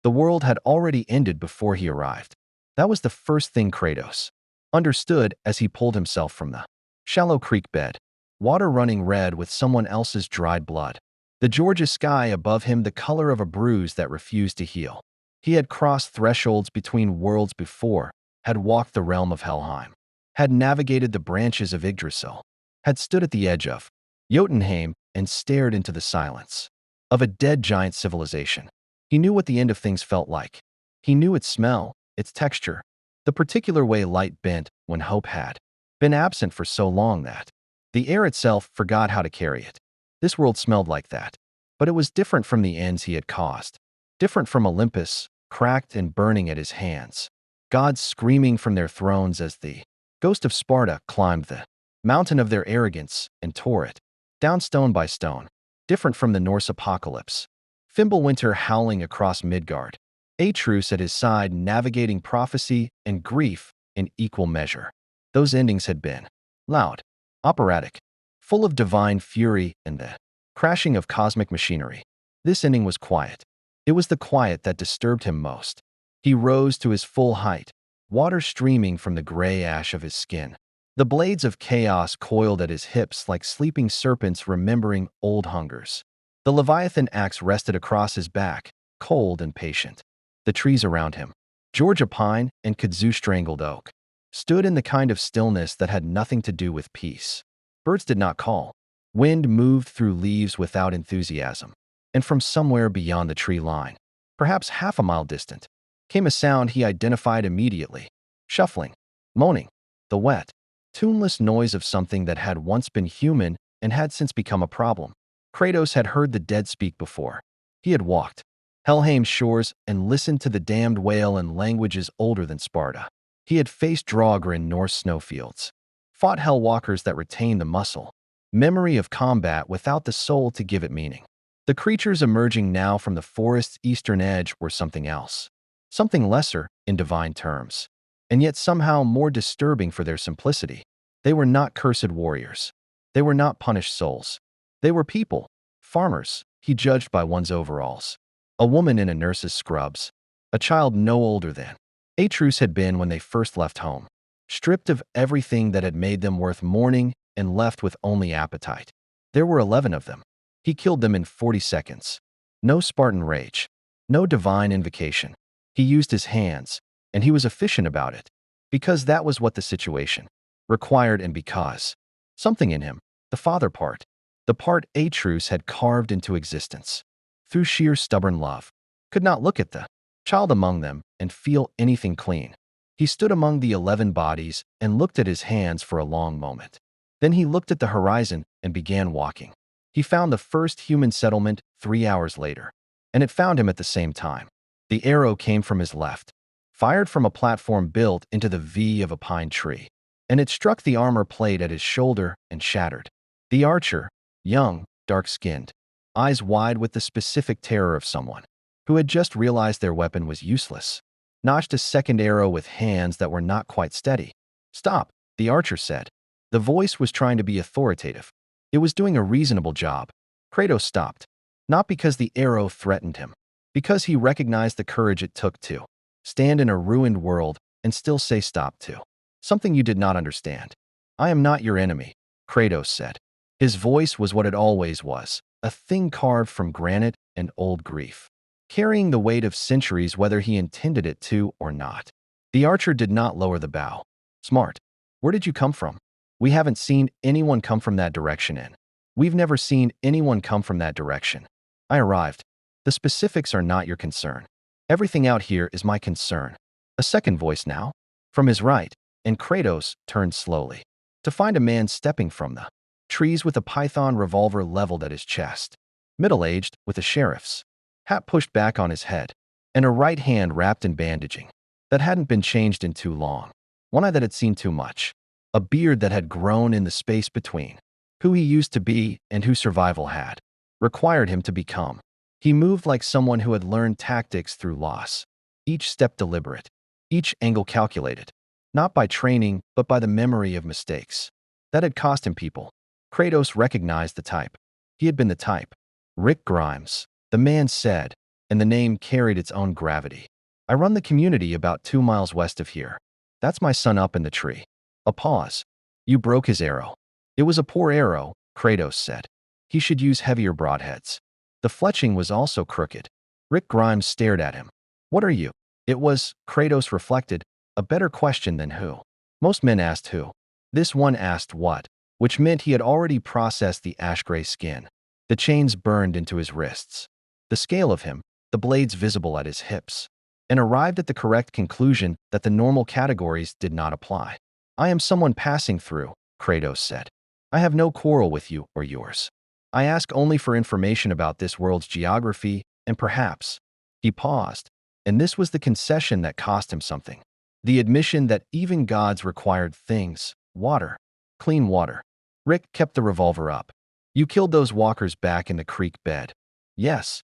The world had already ended before he arrived. That was the first thing Kratos understood as he pulled himself from the shallow creek bed, water running red with someone else's dried blood. The Georgia sky above him the color of a bruise that refused to heal. He had crossed thresholds between worlds before, had walked the realm of Helheim, had navigated the branches of Yggdrasil, had stood at the edge of Jotunheim and stared into the silence of a dead giant civilization. He knew what the end of things felt like. He knew its smell, its texture, the particular way light bent when hope had been absent for so long that the air itself forgot how to carry it. This world smelled like that, but it was different from the ends he had caused, different from Olympus, cracked and burning at his hands, gods screaming from their thrones as the ghost of Sparta climbed the mountain of their arrogance and tore it down stone by stone, different from the Norse apocalypse. Fimbulwinter howling across Midgard, Atreus at his side navigating prophecy and grief in equal measure. Those endings had been loud, operatic, full of divine fury and the crashing of cosmic machinery. This ending was quiet. It was the quiet that disturbed him most. He rose to his full height, water streaming from the gray ash of his skin. The blades of chaos coiled at his hips like sleeping serpents remembering old hungers. The Leviathan axe rested across his back, cold and patient. The trees around him, Georgia pine and kudzu strangled oak, stood in the kind of stillness that had nothing to do with peace. Birds did not call. Wind moved through leaves without enthusiasm. And from somewhere beyond the tree line, perhaps half a mile distant, came a sound he identified immediately. Shuffling, moaning, the wet, tuneless noise of something that had once been human and had since become a problem. Kratos had heard the dead speak before. He had walked Helheim's shores and listened to the damned wail in languages older than Sparta. He had faced Draugr in Norse snowfields, fought hellwalkers that retained the muscle, memory of combat without the soul to give it meaning. The creatures emerging now from the forest's eastern edge were something else, something lesser in divine terms, and yet somehow more disturbing for their simplicity. They were not cursed warriors. They were not punished souls. They were people, farmers, he judged by one's overalls, a woman in a nurse's scrubs, a child no older than Atreus had been when they first left home, stripped of everything that had made them worth mourning and left with only appetite. There were 11 of them. He killed them in 40 seconds. No Spartan rage, no divine invocation. He used his hands, and he was efficient about it, because that was what the situation required and because something in him, the father part, the part Atreus had carved into existence, through sheer stubborn love, could not look at the child among them and feel anything clean. He stood among the 11 bodies and looked at his hands for a long moment. Then he looked at the horizon and began walking. He found the first human settlement 3 hours later, and it found him at the same time. The arrow came from his left, fired from a platform built into the V of a pine tree, and it struck the armor plate at his shoulder and shattered. The archer, young, dark-skinned, eyes wide with the specific terror of someone who had just realized their weapon was useless, notched a second arrow with hands that were not quite steady. "Stop," the archer said. The voice was trying to be authoritative. It was doing a reasonable job. Kratos stopped, not because the arrow threatened him, because he recognized the courage it took to stand in a ruined world and still say stop to something you did not understand. "I am not your enemy," Kratos said. His voice was what it always was, a thing carved from granite and old grief, carrying the weight of centuries whether he intended it to or not. The archer did not lower the bow. "Smart. Where did you come from?" "We haven't seen anyone come from that direction in. We've never seen anyone come from that direction. I arrived. The specifics are not your concern. Everything out here is my concern." A second voice now, from his right, and Kratos turned slowly, to find a man stepping from the trees with a python revolver leveled at his chest, middle-aged, with a sheriff's hat pushed back on his head, and a right hand wrapped in bandaging that hadn't been changed in too long, one eye that had seen too much, a beard that had grown in the space between who he used to be and who survival had required him to become. He moved like someone who had learned tactics through loss, each step deliberate, each angle calculated, not by training but by the memory of mistakes that had cost him people. Kratos recognized the type. He had been the type. Rick Grimes, the man said, and the name carried its own gravity. I run the community about 2 miles west of here. That's my son up in the tree. A pause. You broke his arrow. It was a poor arrow, Kratos said. He should use heavier broadheads. The fletching was also crooked. Rick Grimes stared at him. What are you? It was, Kratos reflected, a better question than who. Most men asked who. This one asked what, which meant he had already processed the ash-gray skin. The chains burned into his wrists. The scale of him, the blades visible at his hips, and arrived at the correct conclusion that the normal categories did not apply. I am someone passing through, Kratos said. I have no quarrel with you or yours. I ask only for information about this world's geography, and perhaps. He paused, and this was the concession that cost him something. The admission that even gods required things, water, clean water. Rick kept the revolver up. You killed those walkers back in the creek bed. Yes.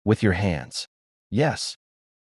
With your hands. Yes.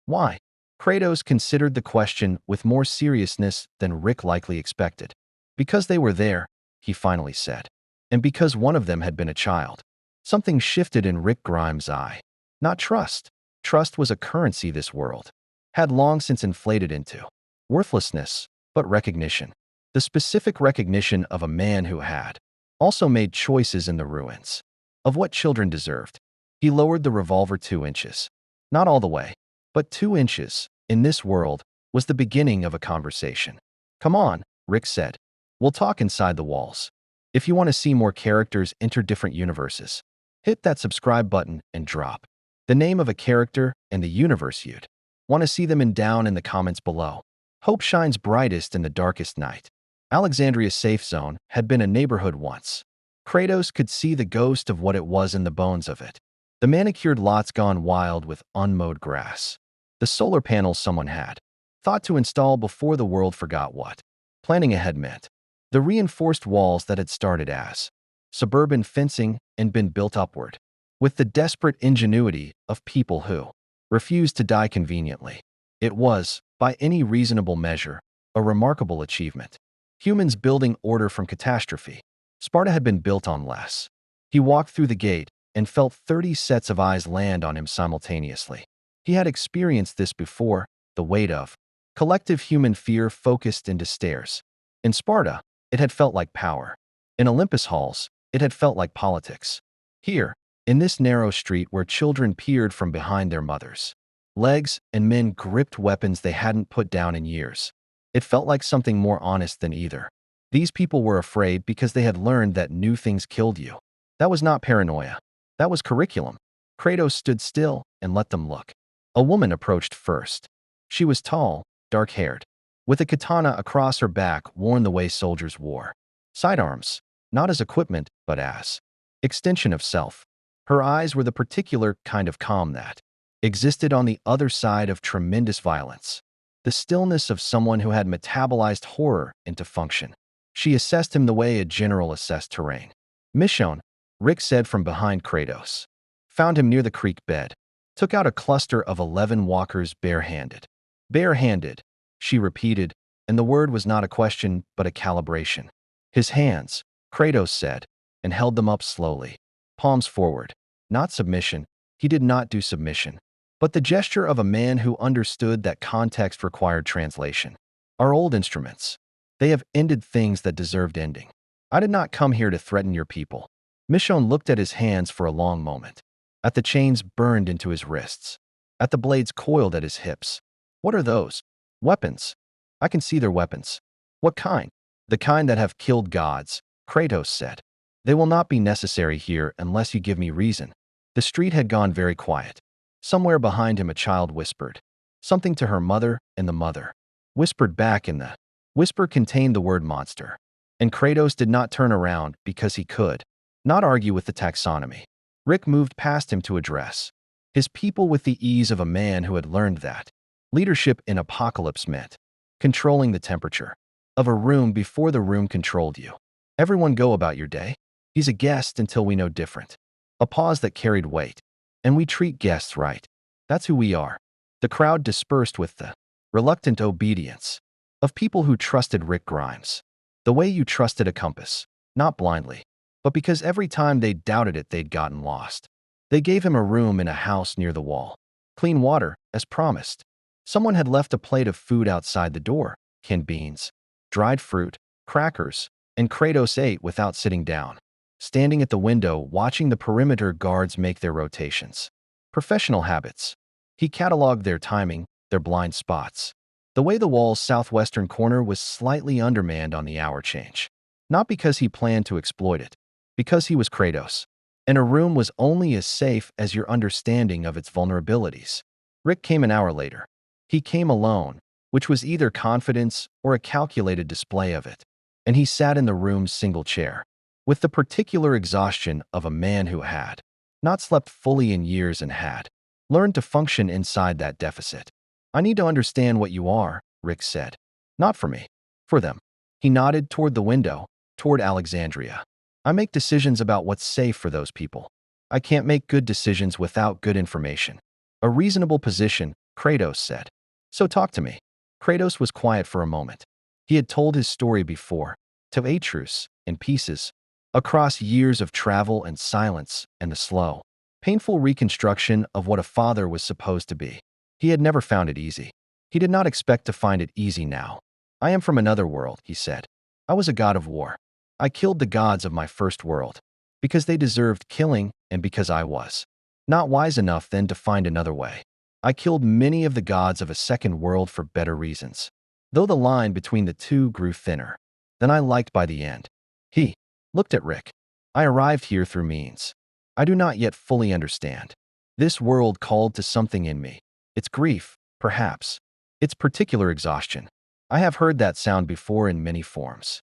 Why? Kratos considered the question with more seriousness than Rick likely expected. Because they were there, he finally said. And because one of them had been a child. Something shifted in Rick Grimes' eye. Not trust. Trust was a currency this world had long since inflated into. Worthlessness, but recognition. The specific recognition of a man who had also made choices in the ruins of what children deserved. He lowered the revolver 2 inches. Not all the way, but 2 inches, in this world, was the beginning of a conversation. Come on, Rick said. We'll talk inside the walls. If you want to see more characters enter different universes, hit that subscribe button and drop the name of a character and the universe you'd want to see them in down in the comments below. Hope shines brightest in the darkest night. Alexandria's safe zone had been a neighborhood once. Kratos could see the ghost of what it was in the bones of it. The manicured lots gone wild with unmowed grass. The solar panels someone had thought to install before the world forgot what planning ahead meant. The reinforced walls that had started as suburban fencing and been built upward, with the desperate ingenuity of people who refused to die conveniently. It was, by any reasonable measure, a remarkable achievement. Humans building order from catastrophe. Sparta had been built on less. He walked through the gate and felt 30 sets of eyes land on him simultaneously. He had experienced this before, the weight of collective human fear focused into stares. In Sparta, it had felt like power. In Olympus halls, it had felt like politics. Here, in this narrow street where children peered from behind their mothers' legs and men gripped weapons they hadn't put down in years, it felt like something more honest than either. These people were afraid because they had learned that new things killed you. That was not paranoia. That was curriculum. Kratos stood still and let them look. A woman approached first. She was tall, dark-haired, with a katana across her back worn the way soldiers wore. Sidearms, not as equipment, but as extension of self. Her eyes were the particular kind of calm that existed on the other side of tremendous violence. The stillness of someone who had metabolized horror into function. She assessed him the way a general assessed terrain. Michonne, Rick said from behind Kratos. Found him near the creek bed. Took out a cluster of 11 walkers barehanded. Barehanded, she repeated, and the word was not a question but a calibration. His hands, Kratos said, and held them up slowly. Palms forward. Not submission. He did not do submission. But the gesture of a man who understood that context required translation. Our old instruments. They have ended things that deserved ending. I did not come here to threaten your people. Michonne looked at his hands for a long moment. At the chains burned into his wrists. At the blades coiled at his hips. What are those? Weapons. I can see their weapons. What kind? The kind that have killed gods, Kratos said. They will not be necessary here unless you give me reason. The street had gone very quiet. Somewhere behind him a child whispered. Something to her mother, and the mother whispered back, and the whisper contained the word monster. And Kratos did not turn around because he could not argue with the taxonomy. Rick moved past him to address his people with the ease of a man who had learned that leadership in apocalypse meant controlling the temperature of a room before the room controlled you. Everyone go about your day. He's a guest until we know different. A pause that carried weight. And we treat guests right. That's who we are. The crowd dispersed with the reluctant obedience of people who trusted Rick Grimes. The way you trusted a compass, not blindly, but because every time they doubted it they'd gotten lost. They gave him a room in a house near the wall. Clean water, as promised. Someone had left a plate of food outside the door, canned beans, dried fruit, crackers, and Kratos ate without sitting down, standing at the window watching the perimeter guards make their rotations. Professional habits. He cataloged their timing, their blind spots. The way the wall's southwestern corner was slightly undermanned on the hour change. Not because he planned to exploit it, because he was Kratos. And a room was only as safe as your understanding of its vulnerabilities. Rick came an hour later. He came alone, which was either confidence or a calculated display of it. And he sat in the room's single chair, with the particular exhaustion of a man who had not slept fully in years and had learned to function inside that deficit. I need to understand what you are, Rick said. Not for me. For them. He nodded toward the window, toward Alexandria. I make decisions about what's safe for those people. I can't make good decisions without good information. A reasonable position, Kratos said. So talk to me. Kratos was quiet for a moment. He had told his story before, to Atreus, in pieces, across years of travel and silence and the slow, painful reconstruction of what a father was supposed to be. He had never found it easy. He did not expect to find it easy now. I am from another world, he said. I was a god of war. I killed the gods of my first world, because they deserved killing and because I was not wise enough then to find another way. I killed many of the gods of a second world for better reasons, though the line between the two grew thinner than I liked by the end. He looked at Rick. I arrived here through means I do not yet fully understand. This world called to something in me. Its grief, perhaps. Its particular exhaustion. I have heard that sound before in many forms.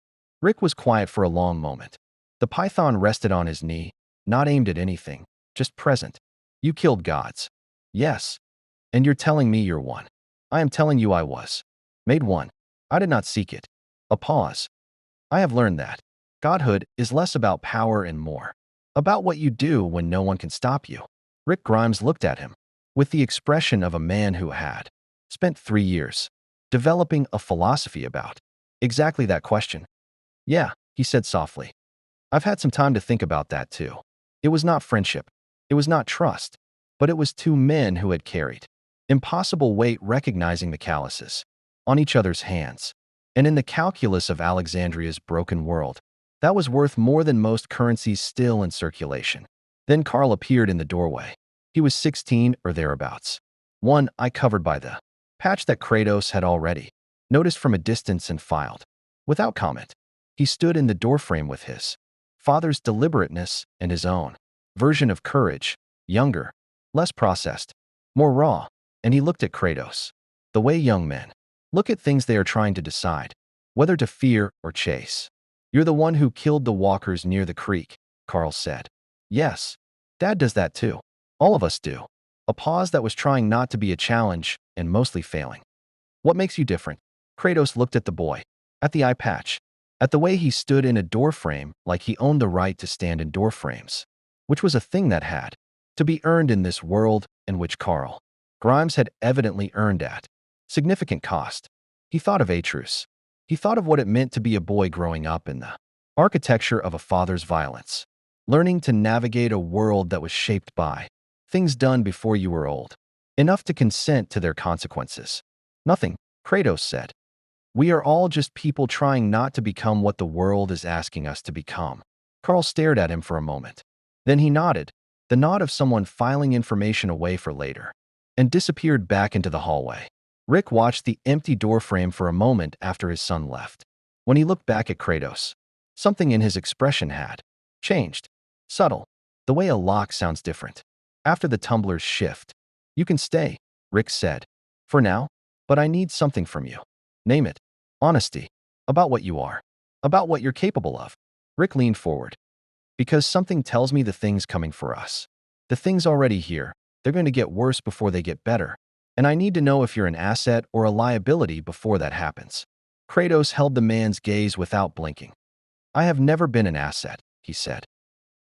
Rick was quiet for a long moment. The python rested on his knee, not aimed at anything, just present. You killed gods. Yes. And you're telling me you're one. I am telling you I was. Made one. I did not seek it. A pause. I have learned that godhood is less about power and more about what you do when no one can stop you. Rick Grimes looked at him with the expression of a man who had spent 3 years developing a philosophy about exactly that question. Yeah, he said softly. I've had some time to think about that too. It was not friendship. It was not trust. But it was two men who had carried impossible weight, recognizing the calluses on each other's hands. And in the calculus of Alexandria's broken world, that was worth more than most currencies still in circulation. Then Karl appeared in the doorway. He was 16 or thereabouts. One eye covered by the patch that Kratos had already noticed from a distance and filed. Without comment, he stood in the doorframe with his father's deliberateness and his own version of courage, younger, less processed, more raw, and he looked at Kratos the way young men look at things they are trying to decide, whether to fear or chase. You're the one who killed the walkers near the creek, Karl said. Yes, Dad does that too. All of us do. A pause that was trying not to be a challenge and mostly failing. What makes you different? Kratos looked at the boy, at the eye patch, at the way he stood in a doorframe like he owned the right to stand in doorframes, which was a thing that had to be earned in this world and which Karl Grimes had evidently earned at significant cost. He thought of Atreus. He thought of what it meant to be a boy growing up in the architecture of a father's violence, learning to navigate a world that was shaped by things done before you were old, enough to consent to their consequences. Nothing, Kratos said. We are all just people trying not to become what the world is asking us to become. Karl stared at him for a moment. Then he nodded, the nod of someone filing information away for later, and disappeared back into the hallway. Rick watched the empty doorframe for a moment after his son left. When he looked back at Kratos, something in his expression had changed. Subtle. The way a lock sounds different after the tumbler's shift. You can stay, Rick said. For now, but I need something from you. Name it. Honesty. About what you are. About what you're capable of. Rick leaned forward. Because something tells me the thing's coming for us. The thing's already here. They're going to get worse before they get better. And I need to know if you're an asset or a liability before that happens. Kratos held the man's gaze without blinking. I have never been an asset, he said.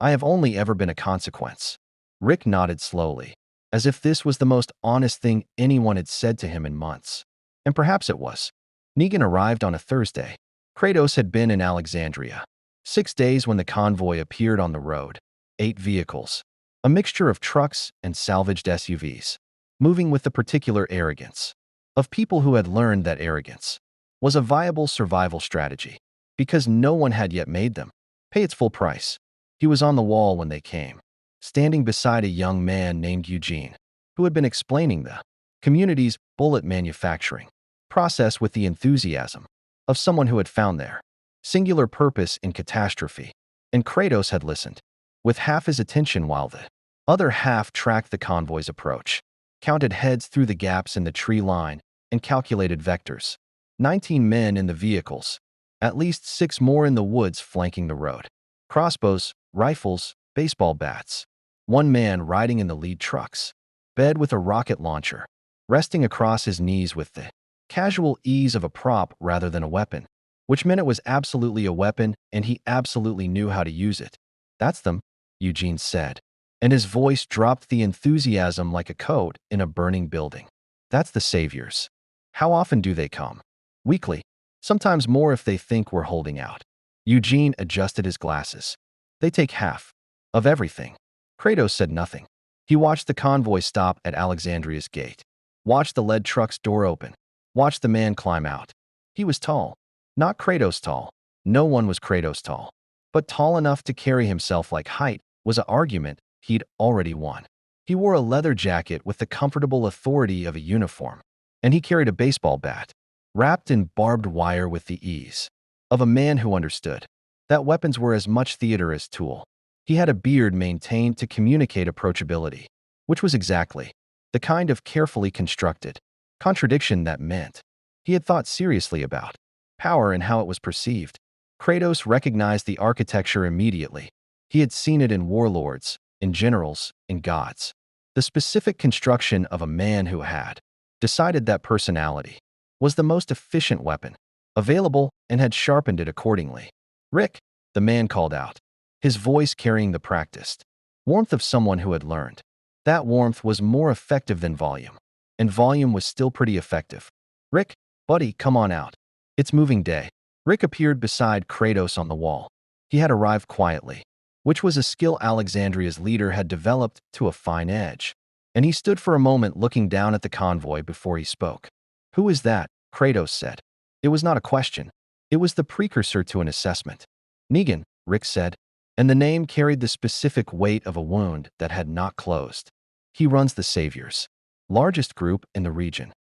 I have only ever been a consequence. Rick nodded slowly, as if this was the most honest thing anyone had said to him in months. And perhaps it was. Negan arrived on a Thursday. Kratos had been in Alexandria 6 days when the convoy appeared on the road. 8 vehicles. A mixture of trucks and salvaged SUVs. moving with the particular arrogance of people who had learned that arrogance was a viable survival strategy because no one had yet made them pay its full price. He was on the wall when they came, standing beside a young man named Eugene, who had been explaining the community's bullet manufacturing process with the enthusiasm of someone who had found their singular purpose in catastrophe. And Kratos had listened with half his attention while the other half tracked the convoy's approach, counted heads through the gaps in the tree line, and calculated vectors. 19 men in the vehicles, at least 6 more in the woods flanking the road. Crossbows, rifles, baseball bats. 1 man riding in the lead trucks, bed with a rocket launcher, resting across his knees with the casual ease of a prop rather than a weapon, which meant it was absolutely a weapon and he absolutely knew how to use it. That's them, Eugene said, and his voice dropped the enthusiasm like a coat in a burning building. That's the saviors. How often do they come? Weekly. Sometimes more if they think we're holding out. Eugene adjusted his glasses. They take half of everything. Kratos said nothing. He watched the convoy stop at Alexandria's gate, watched the lead truck's door open, watched the man climb out. He was tall. Not Kratos tall. No one was Kratos tall. But tall enough to carry himself like height was an argument he'd already won. He wore a leather jacket with the comfortable authority of a uniform, and he carried a baseball bat, wrapped in barbed wire with the ease of a man who understood that weapons were as much theater as tool. He had a beard maintained to communicate approachability, which was exactly the kind of carefully constructed contradiction that meant he had thought seriously about power and how it was perceived. Kratos recognized the architecture immediately. He had seen it in warlords, in generals, in gods. The specific construction of a man who had decided that personality was the most efficient weapon available and had sharpened it accordingly. "Rick," the man called out, his voice carrying the practiced warmth of someone who had learned. That warmth was more effective than volume, and volume was still pretty effective. "Rick, buddy, come on out. It's moving day." Rick appeared beside Kratos on the wall. He had arrived quietly, which was a skill Alexandria's leader had developed to a fine edge, and he stood for a moment looking down at the convoy before he spoke. "Who is that?" Kratos said. It was not a question. It was the precursor to an assessment. "Negan," Rick said, and the name carried the specific weight of a wound that had not closed. "He runs the Saviors, largest group in the region."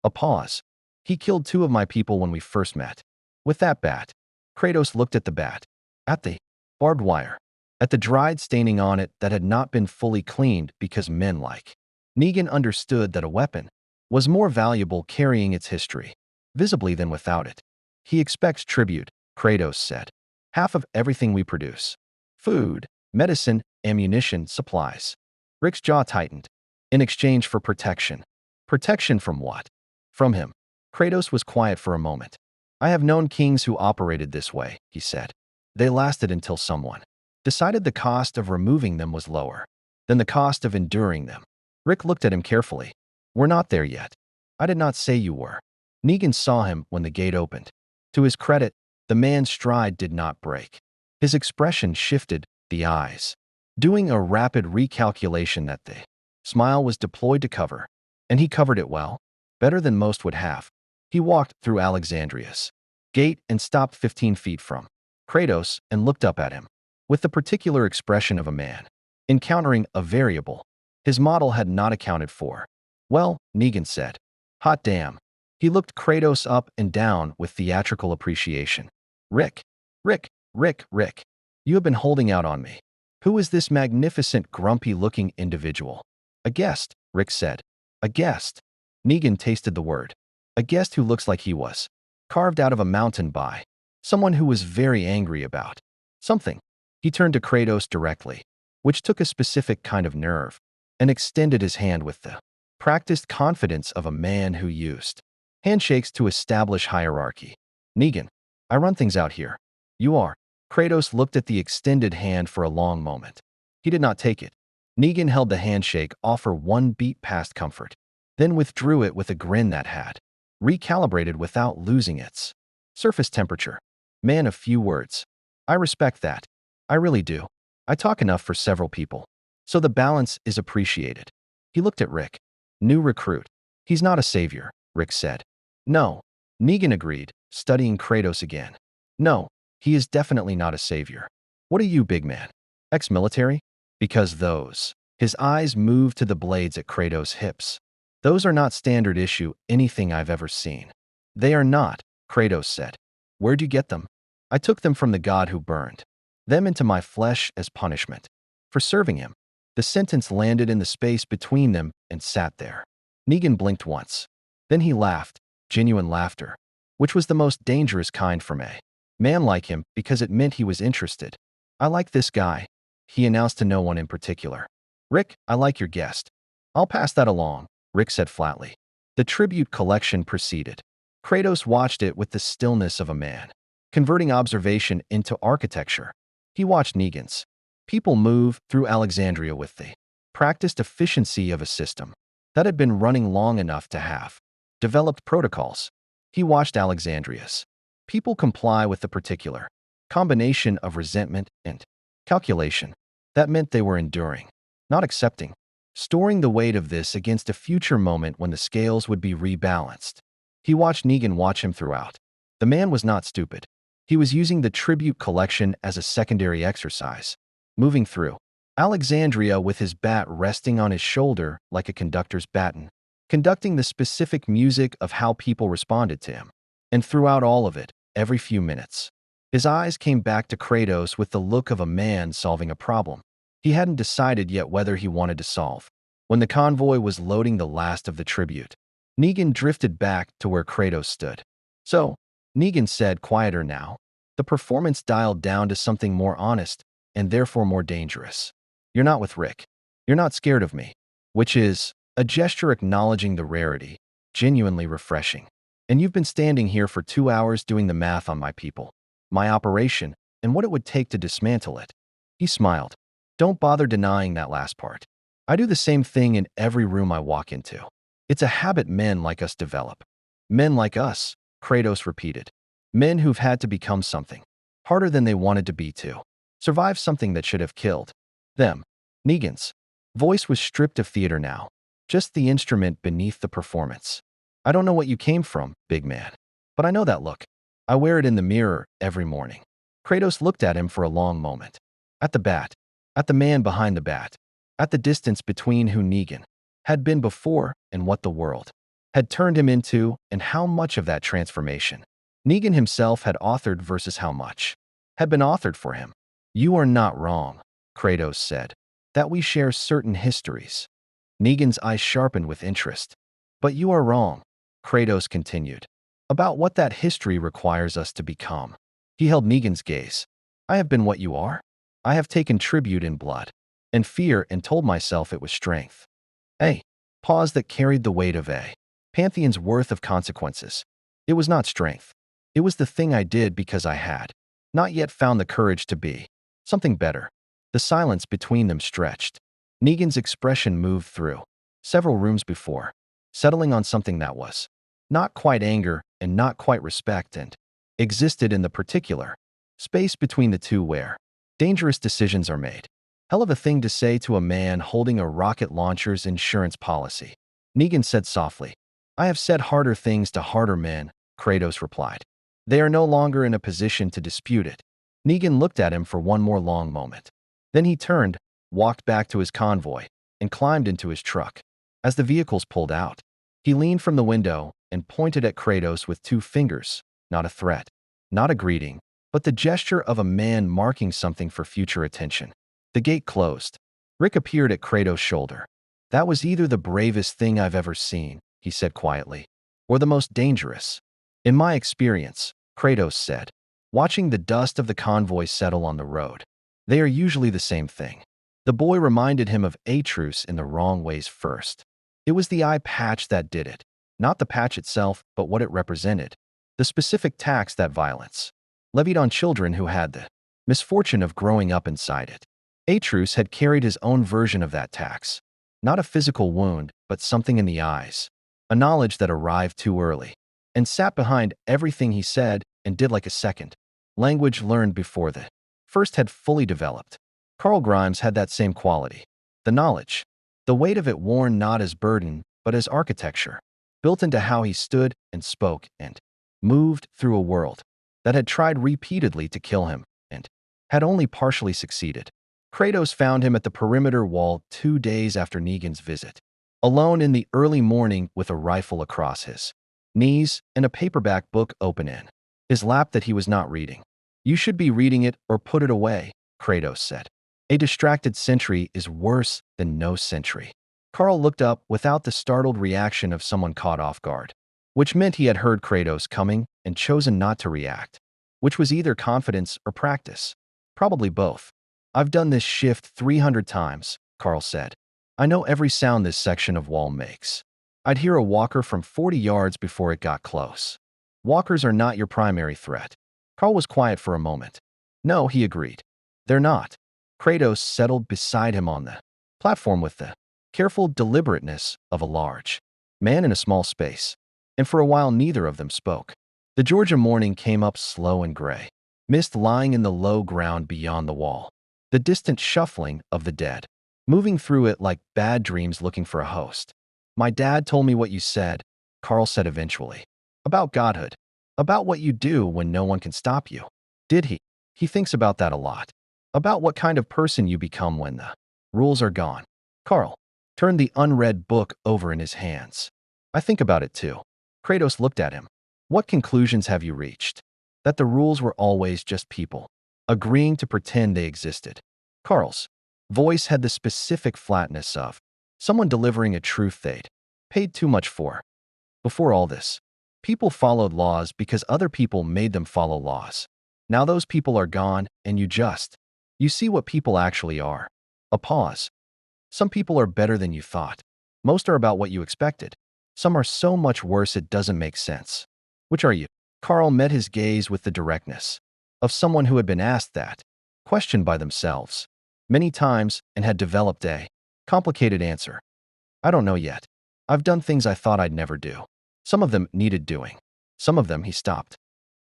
A pause. "He killed 2 of my people when we first met. With that bat." Kratos looked at the bat, at the barbed wire, at the dried staining on it that had not been fully cleaned because men like Negan understood that a weapon was more valuable carrying its history visibly than without it. "He expects tribute," Kratos said. "Half of everything we produce. Food, medicine, ammunition, supplies." Rick's jaw tightened. "In exchange for protection." "Protection from what?" "From him." Kratos was quiet for a moment. "I have known kings who operated this way," he said. "They lasted until someone decided the cost of removing them was lower than the cost of enduring them." Rick looked at him carefully. "We're not there yet." "I did not say you were." Negan saw him when the gate opened. To his credit, the man's stride did not break. His expression shifted, the eyes doing a rapid recalculation that the smile was deployed to cover, and he covered it well, better than most would have. He walked through Alexandria's gate and stopped 15 feet from Kratos and looked up at him with the particular expression of a man encountering a variable his model had not accounted for. "Well," Negan said. "Hot damn." He looked Kratos up and down with theatrical appreciation. "Rick, Rick, Rick, Rick, you have been holding out on me. Who is this magnificent, grumpy-looking individual?" "A guest," Rick said. "A guest." Negan tasted the word. "A guest who looks like he was carved out of a mountain by someone who was very angry about something." He turned to Kratos directly, which took a specific kind of nerve, and extended his hand with the practiced confidence of a man who used handshakes to establish hierarchy. "Negan, I run things out here. You are." Kratos looked at the extended hand for a long moment. He did not take it. Negan held the handshake off for 1 beat past comfort, then withdrew it with a grin that had recalibrated without losing its surface temperature. "Man of few words. I respect that. I really do. I talk enough for several people. So the balance is appreciated." He looked at Rick. New recruit. He's not a savior, Rick said. No. Negan agreed, studying Kratos again. No, he is definitely not a savior. What are you, big man? Ex-military? Because those. His eyes moved to the blades at Kratos' hips. Those are not standard issue anything I've ever seen. They are not, Kratos said. Where'd you get them? I took them from the god who burned them into my flesh as punishment for serving him. The sentence landed in the space between them and sat there. Negan blinked once. Then he laughed, genuine laughter, which was the most dangerous kind for a man like him because it meant he was interested. I like this guy, he announced to no one in particular. Rick, I like your guest. I'll pass that along, Rick said flatly. The tribute collection proceeded. Kratos watched it with the stillness of a man, converting observation into architecture. He watched Negan's people move through Alexandria with the practiced efficiency of a system that had been running long enough to have developed protocols. He watched Alexandria's people comply with the particular combination of resentment and calculation. That meant they were enduring, not accepting, storing the weight of this against a future moment when the scales would be rebalanced. He watched Negan watch him throughout. The man was not stupid. He was using the tribute collection as a secondary exercise, moving through Alexandria with his bat resting on his shoulder like a conductor's baton, conducting the specific music of how people responded to him. And throughout all of it, every few minutes, his eyes came back to Kratos with the look of a man solving a problem he hadn't decided yet whether he wanted to solve. When the convoy was loading the last of the tribute, Negan drifted back to where Kratos stood. So, Negan said, quieter now. The performance dialed down to something more honest and therefore more dangerous. You're not with Rick. You're not scared of me. Which is a gesture acknowledging the rarity, genuinely refreshing. And you've been standing here for 2 hours doing the math on my people, my operation, and what it would take to dismantle it. He smiled. Don't bother denying that last part. I do the same thing in every room I walk into. It's a habit men like us develop. Men like us, Kratos repeated. Men who've had to become something harder than they wanted to be to survive something that should have killed them. Negan's voice was stripped of theater now, just the instrument beneath the performance. I don't know what you came from, big man, but I know that look. I wear it in the mirror every morning. Kratos looked at him for a long moment. At the bat, at the man behind the bat, at the distance between who Negan had been before and what the world had turned him into and how much of that transformation Negan himself had authored versus how much had been authored for him. You are not wrong, Kratos said, that we share certain histories. Negan's eyes sharpened with interest. But you are wrong, Kratos continued, about what that history requires us to become. He held Negan's gaze. I have been what you are. I have taken tribute in blood and fear and told myself it was strength. A pause that carried the weight of a pantheon's worth of consequences. It was not strength. It was the thing I did because I had not yet found the courage to be something better. The silence between them stretched. Negan's expression moved through several rooms before, settling on something that was not quite anger and not quite respect and existed in the particular space between the two where dangerous decisions are made. Hell of a thing to say to a man holding a rocket launcher's insurance policy. Negan said softly. I have said harder things to harder men, Kratos replied. They are no longer in a position to dispute it. Negan looked at him for one more long moment. Then he turned, walked back to his convoy, and climbed into his truck. As the vehicles pulled out, he leaned from the window and pointed at Kratos with 2 fingers, not a threat, not a greeting, but the gesture of a man marking something for future attention. The gate closed. Rick appeared at Kratos' shoulder. That was either the bravest thing I've ever seen, he said quietly, or the most dangerous. In my experience, Kratos said, watching the dust of the convoy settle on the road. They are usually the same thing. The boy reminded him of Atreus in the wrong ways first. It was the eye patch that did it, not the patch itself, but what it represented. The specific tax that violence levied on children who had the misfortune of growing up inside it. Atreus had carried his own version of that tax. Not a physical wound, but something in the eyes. A knowledge that arrived too early and sat behind everything he said and did like a second language learned before the first had fully developed. Carl Grimes had that same quality. The knowledge. The weight of it worn not as burden, but as architecture, built into how he stood and spoke and moved through a world that had tried repeatedly to kill him and had only partially succeeded. Kratos found him at the perimeter wall 2 days after Negan's visit, alone in the early morning with a rifle across his knees and a paperback book open in his lap that he was not reading. "You should be reading it or put it away," Kratos said. "A distracted sentry is worse than no sentry." Carl looked up without the startled reaction of someone caught off guard, which meant he had heard Kratos coming and chosen not to react, which was either confidence or practice. Probably both. "I've done this shift 300 times, Carl said. I know every sound this section of wall makes. I'd hear a walker from 40 yards before it got close. Walkers are not your primary threat." Carl was quiet for a moment. "No," he agreed. "They're not." Kratos settled beside him on the platform with the careful deliberateness of a large man in a small space, and for a while neither of them spoke. The Georgia morning came up slow and gray, mist lying in the low ground beyond the wall, the distant shuffling of the dead, moving through it like bad dreams looking for a host. "My dad told me what you said," Carl said eventually. "About godhood. About what you do when no one can stop you." "Did he?" "He thinks about that a lot. About what kind of person you become when the rules are gone." Carl turned the unread book over in his hands. "I think about it too." Kratos looked at him. "What conclusions have you reached?" "That the rules were always just people agreeing to pretend they existed." Carl's voice had the specific flatness of someone delivering a truth they'd paid too much for. "Before all this, people followed laws because other people made them follow laws. Now those people are gone and you see what people actually are." A pause. "Some people are better than you thought. Most are about what you expected. Some are so much worse it doesn't make sense. Which are you?" Carl met his gaze with the directness of someone who had been asked that question by themselves many times and had developed a complicated answer. "I don't know yet. I've done things I thought I'd never do. Some of them needed doing. Some of them," he stopped.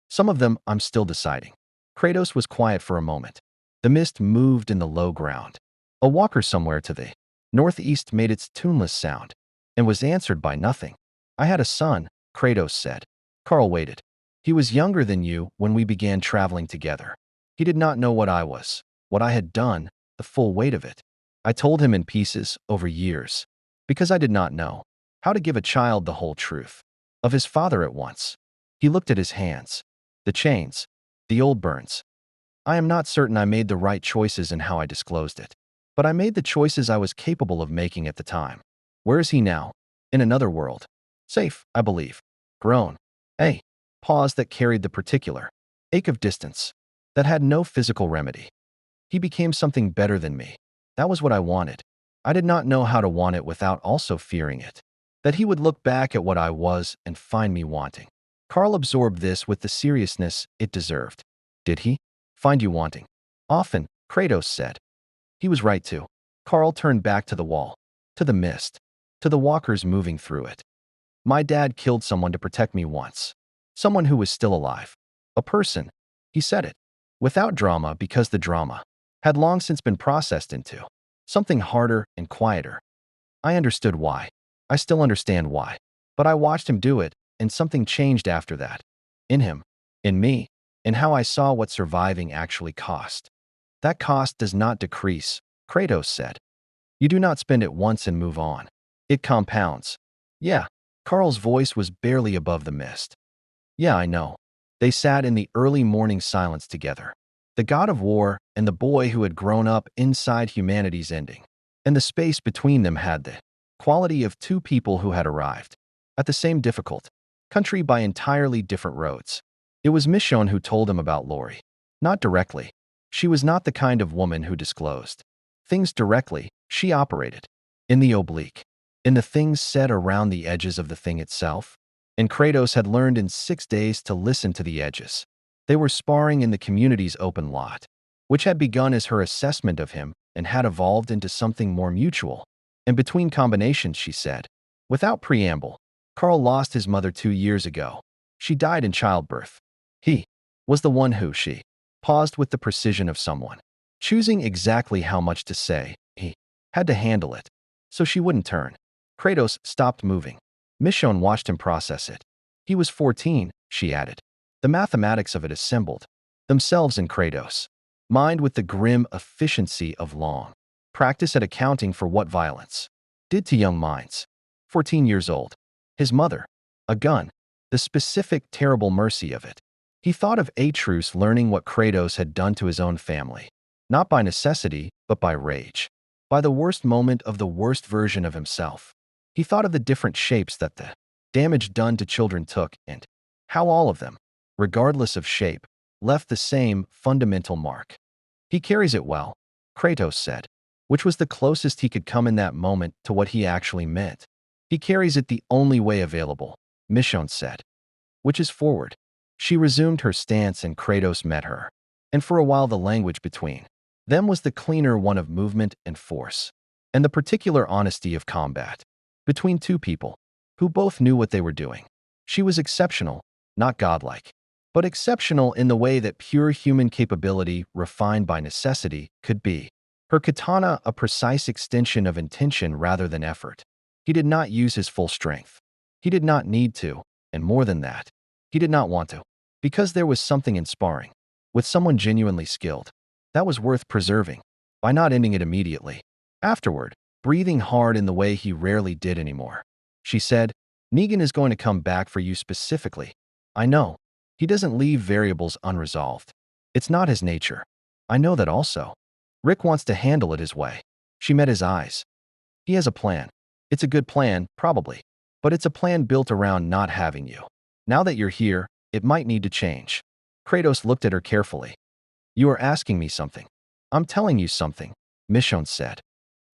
"Some of them I'm still deciding." Kratos was quiet for a moment. The mist moved in the low ground. A walker somewhere to the northeast made its tuneless sound and was answered by nothing. "I had a son," Kratos said. Carl waited. "He was younger than you when we began traveling together. He did not know what I had done, the full weight of it. I told him in pieces over years, because I did not know how to give a child the whole truth of his father at once." He looked at his hands, the chains, the old burns. "I am not certain I made the right choices in how I disclosed it, but I made the choices I was capable of making at the time." "Where is he now?" "In another world. Safe, I believe." "Grown." A pause that carried the particular ache of distance that had no physical remedy. "He became something better than me. That was what I wanted. I did not know how to want it without also fearing it. That he would look back at what I was and find me wanting." Carl absorbed this with the seriousness it deserved. "Did he find you wanting?" "Often," Kratos said. He was right too. Carl turned back to the wall, to the mist, to the walkers moving through it. "My dad killed someone to protect me once. Someone who was still alive. A person." He said it without drama because the drama had long since been processed into something harder and quieter. "I understood why. I still understand why. But I watched him do it, and something changed after that. In him, in me, in how I saw what surviving actually cost." "That cost does not decrease," Kratos said. "You do not spend it once and move on. It compounds." "Yeah." Carl's voice was barely above the mist. "Yeah, I know." They sat in the early morning silence together. The god of war and the boy who had grown up inside humanity's ending. And the space between them had the quality of two people who had arrived at the same difficult country by entirely different roads. It was Michonne who told him about Lori. Not directly. She was not the kind of woman who disclosed things directly. She operated in the oblique, in the things said around the edges of the thing itself. And Kratos had learned in 6 days to listen to the edges. They were sparring in the community's open lot, which had begun as her assessment of him and had evolved into something more mutual. "And between combinations," she said, without preamble, "Carl lost his mother 2 years ago. She died in childbirth. He was the one who," she paused with the precision of someone choosing exactly how much to say, "he had to handle it, so she wouldn't turn Kratos stopped moving. Michonne watched him process it. He was 14, she added. The mathematics of it assembled themselves in Kratos' mind with the grim efficiency of long practice at accounting for what violence did to young minds. 14 years old. His mother. A gun. The specific terrible mercy of it. He thought of Atreus learning what Kratos had done to his own family. Not by necessity, but by rage. By the worst moment of the worst version of himself. He thought of the different shapes that the damage done to children took and how all of them, regardless of shape, left the same fundamental mark. He carries it well, Kratos said, which was the closest he could come in that moment to what he actually meant. He carries it the only way available, Michonne said, which is forward. She resumed her stance and Kratos met her, and for a while the language between them was the cleaner one of movement and force, and the particular honesty of combat between two people who both knew what they were doing. She was exceptional, not godlike, but exceptional in the way that pure human capability, refined by necessity, could be. Her katana a precise extension of intention rather than effort. He did not use his full strength. He did not need to, and more than that, he did not want to, because there was something in sparring with someone genuinely skilled that was worth preserving by not ending it immediately. Afterward, breathing hard in the way he rarely did anymore, she said, Negan is going to come back for you specifically. I know. He doesn't leave variables unresolved. It's not his nature. I know that also. Rick wants to handle it his way. She met his eyes. He has a plan. It's a good plan, probably, but it's a plan built around not having you. Now that you're here, it might need to change. Kratos looked at her carefully. You are asking me something. I'm telling you something, Michonne said.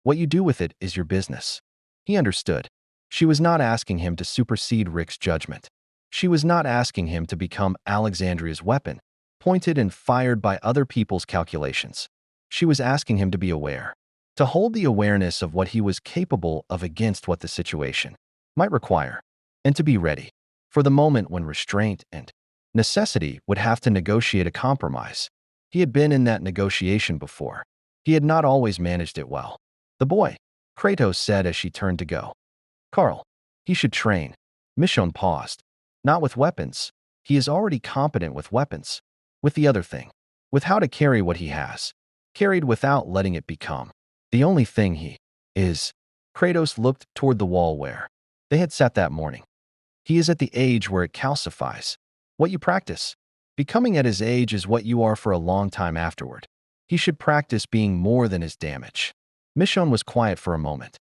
What you do with it is your business. He understood. She was not asking him to supersede Rick's judgment. She was not asking him to become Alexandria's weapon, pointed and fired by other people's calculations. She was asking him to be aware, to hold the awareness of what he was capable of against what the situation might require, and to be ready for the moment when restraint and necessity would have to negotiate a compromise. He had been in that negotiation before. He had not always managed it well. The boy, Kratos said as she turned to go. Carl, he should train. Michonne paused. Not with weapons. He is already competent with weapons. With the other thing. With how to carry what he has. Carried without letting it become the only thing he is. Kratos looked toward the wall where they had sat that morning. He is at the age where it calcifies. What you practice. Becoming at his age is what you are for a long time afterward. He should practice being more than his damage. Michonne was quiet for a moment.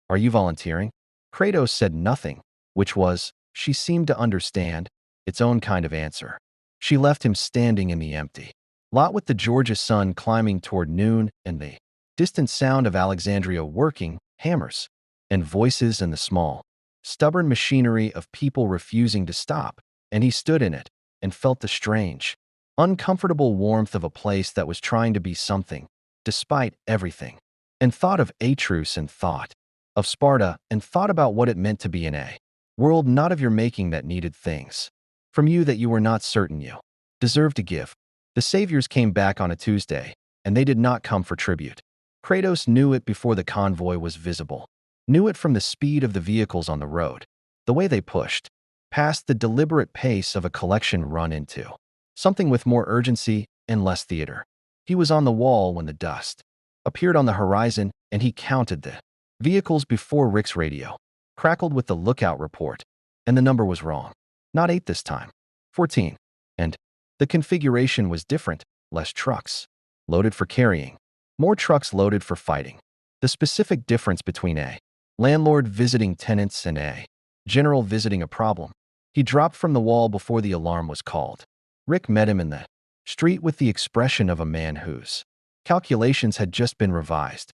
Are you volunteering? Kratos said nothing, which was, she seemed to understand, its own kind of answer. She left him standing in the empty lot with the Georgia sun climbing toward noon and the distant sound of Alexandria working, hammers, and voices and the small, stubborn machinery of people refusing to stop, and he stood in it and felt the strange, uncomfortable warmth of a place that was trying to be something, despite everything, and thought of Atreus and thought of Sparta and thought about what it meant to be in a world not of your making that needed things from you that you were not certain you deserved to give. The saviors came back on a Tuesday, and they did not come for tribute. Kratos knew it before the convoy was visible, knew it from the speed of the vehicles on the road, the way they pushed, past the deliberate pace of a collection run into something with more urgency and less theater. He was on the wall when the dust appeared on the horizon, and he counted the vehicles before Rick's radio crackled with the lookout report, and the number was wrong. Not 8 this time. 14. And the configuration was different, less trucks loaded for carrying, more trucks loaded for fighting. The specific difference between a landlord visiting tenants and a general visiting a problem. He dropped from the wall before the alarm was called. Rick met him in the street with the expression of a man whose calculations had just been revised.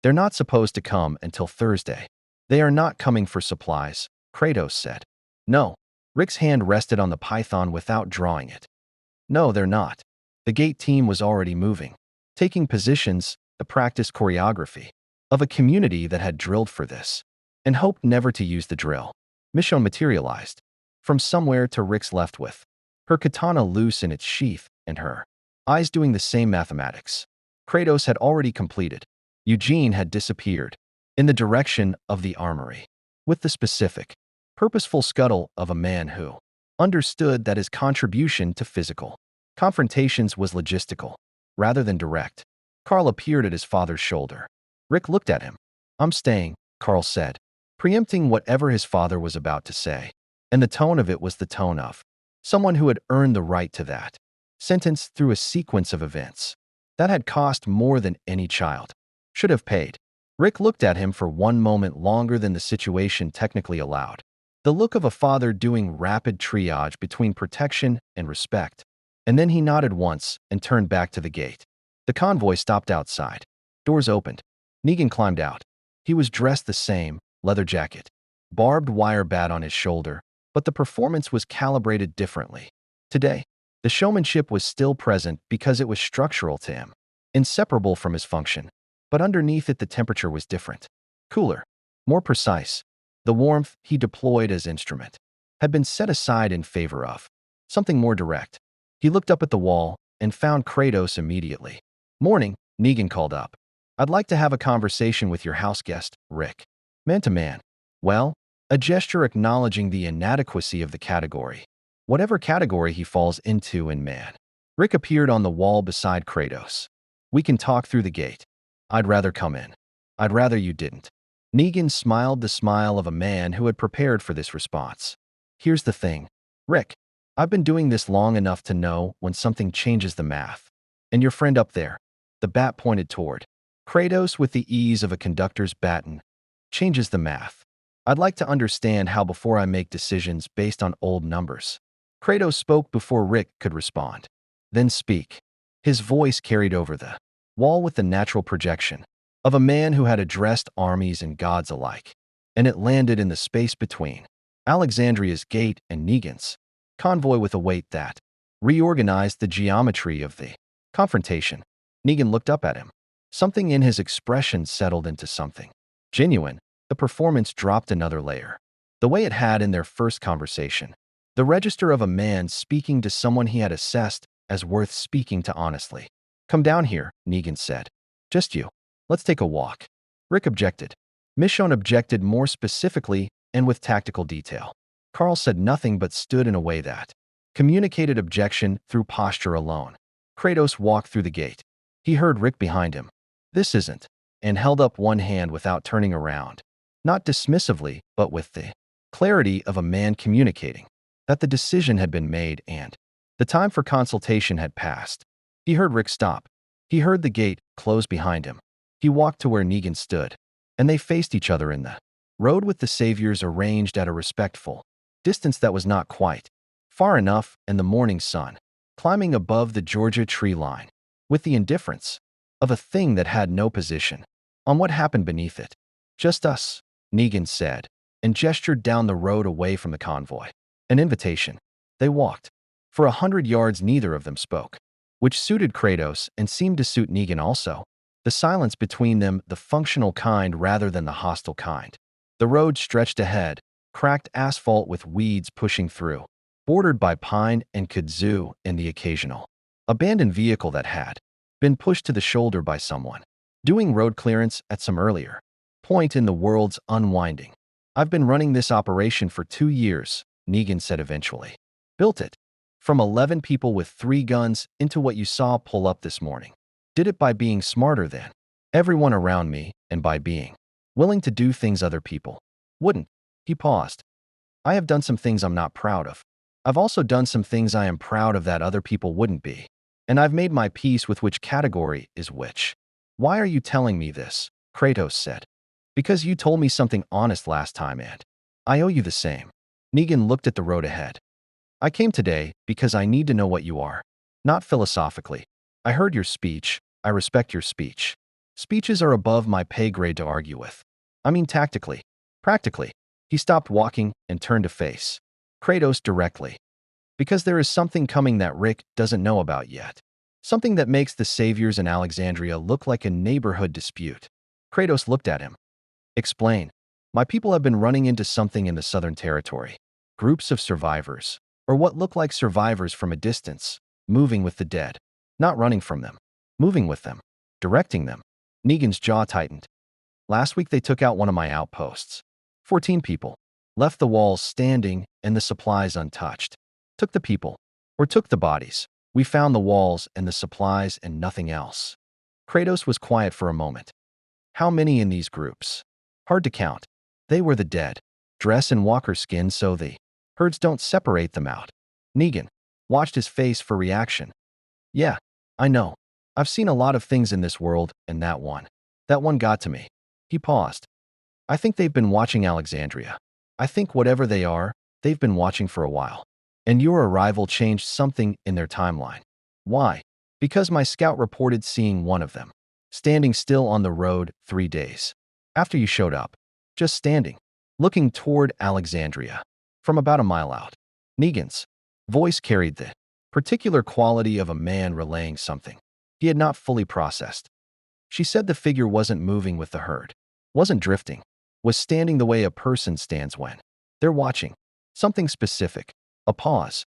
They're not supposed to come until Thursday. They are not coming for supplies, Kratos said. No. Rick's hand rested on the python without drawing it. No, they're not. The gate team was already moving, taking positions, the practice choreography of a community that had drilled for this and hoped never to use the drill. Michonne materialized from somewhere to Rick's left with her katana loose in its sheath and her eyes doing the same mathematics. Kratos had already completed. Eugene had disappeared. in the direction of the armory, with the specific, purposeful scuttle of a man who understood that his contribution to physical confrontations was logistical, rather than direct. Carl appeared at his father's shoulder. Rick looked at him. "I'm staying," Carl said, preempting whatever his father was about to say. And the tone of it was the tone of someone who had earned the right to that sentence through a sequence of events that had cost more than any child should have paid. Rick looked at him for one moment longer than the situation technically allowed. The look of a father doing rapid triage between protection and respect. And then he nodded once and turned back to the gate. The convoy stopped outside. Doors opened. Negan climbed out. He was dressed the same, leather jacket, barbed wire bat on his shoulder, but the performance was calibrated differently. Today, the showmanship was still present because it was structural to him, inseparable from his function. But underneath it, the temperature was different. Cooler, more precise. The warmth he deployed as instrument had been set aside in favor of something more direct. He looked up at the wall and found Kratos immediately. "Morning," Negan called up. "I'd like to have a conversation with your house guest, Rick." Man to man. Well, a gesture acknowledging the inadequacy of the category. Whatever category he falls into in man. Rick appeared on the wall beside Kratos. "We can talk through the gate. I'd rather come in." "I'd rather you didn't." Negan smiled the smile of a man who had prepared for this response. "Here's the thing, Rick. I've been doing this long enough to know when something changes the math. And your friend up there," the bat pointed toward Kratos with the ease of a conductor's baton, "changes the math. I'd like to understand how before I make decisions based on old numbers." Kratos spoke before Rick could respond. "Then speak." His voice carried over the wall with the natural projection of a man who had addressed armies and gods alike, and it landed in the space between Alexandria's gate and Negan's convoy with a weight that reorganized the geometry of the confrontation. Negan looked up at him. Something in his expression settled into something genuine. The performance dropped another layer, the way it had in their first conversation. The register of a man speaking to someone he had assessed as worth speaking to honestly. "Come down here," Negan said. "Just you. Let's take a walk." Rick objected. Michonne objected more specifically and with tactical detail. Carl said nothing but stood in a way that communicated objection through posture alone. Kratos walked through the gate. He heard Rick behind him. "This isn't," and held up one hand without turning around. Not dismissively, but with the clarity of a man communicating that the decision had been made and the time for consultation had passed. He heard Rick stop. He heard the gate close behind him. He walked to where Negan stood, and they faced each other in the road with the saviors arranged at a respectful distance that was not quite far enough, and the morning sun climbing above the Georgia tree line with the indifference of a thing that had no position on what happened beneath it. "Just us," Negan said, and gestured down the road away from the convoy. An invitation. They walked. For 100 yards neither of them spoke, which suited Kratos and seemed to suit Negan also. The silence between them, the functional kind rather than the hostile kind. The road stretched ahead, cracked asphalt with weeds pushing through, bordered by pine and kudzu and the occasional abandoned vehicle that had been pushed to the shoulder by someone doing road clearance at some earlier point in the world's unwinding. "I've been running this operation for 2 years, Negan said eventually. "Built it. From 11 people with 3 guns into what you saw pull up this morning. Did it by being smarter than everyone around me and by being willing to do things other people wouldn't." He paused. "I have done some things I'm not proud of. I've also done some things I am proud of that other people wouldn't be. And I've made my peace with which category is which." "Why are you telling me this?" Kratos said. "Because you told me something honest last time and I owe you the same." Negan looked at the road ahead. "I came today because I need to know what you are. Not philosophically. I heard your speech. I respect your speech. Speeches are above my pay grade to argue with. I mean tactically. Practically." He stopped walking and turned to face Kratos directly. "Because there is something coming that Rick doesn't know about yet. Something that makes the saviors in Alexandria look like a neighborhood dispute." Kratos looked at him. "Explain." "My people have been running into something in the Southern Territory. Groups of survivors, or what look like survivors from a distance, moving with the dead. Not running from them. Moving with them. Directing them." Negan's jaw tightened. Last week they took out one of my outposts. 14 people. Left the walls standing and the supplies untouched. Took the people. Or took the bodies. We found the walls and the supplies and nothing else. Kratos was quiet for a moment. How many in these groups? Hard to count. They were the dead. Dress in walker skin so the herds don't separate them out. Negan watched his face for reaction. Yeah, I know. I've seen a lot of things in this world, and that one got to me. He paused. I think they've been watching Alexandria. I think whatever they are, they've been watching for a while. And your arrival changed something in their timeline. Why? Because my scout reported seeing one of them, standing still on the road 3 days after you showed up. Just standing, looking toward Alexandria, from about a mile out. Negan's voice carried the particular quality of a man relaying something he had not fully processed. She said the figure wasn't moving with the herd, wasn't drifting, was standing the way a person stands when they're watching something specific. A pause,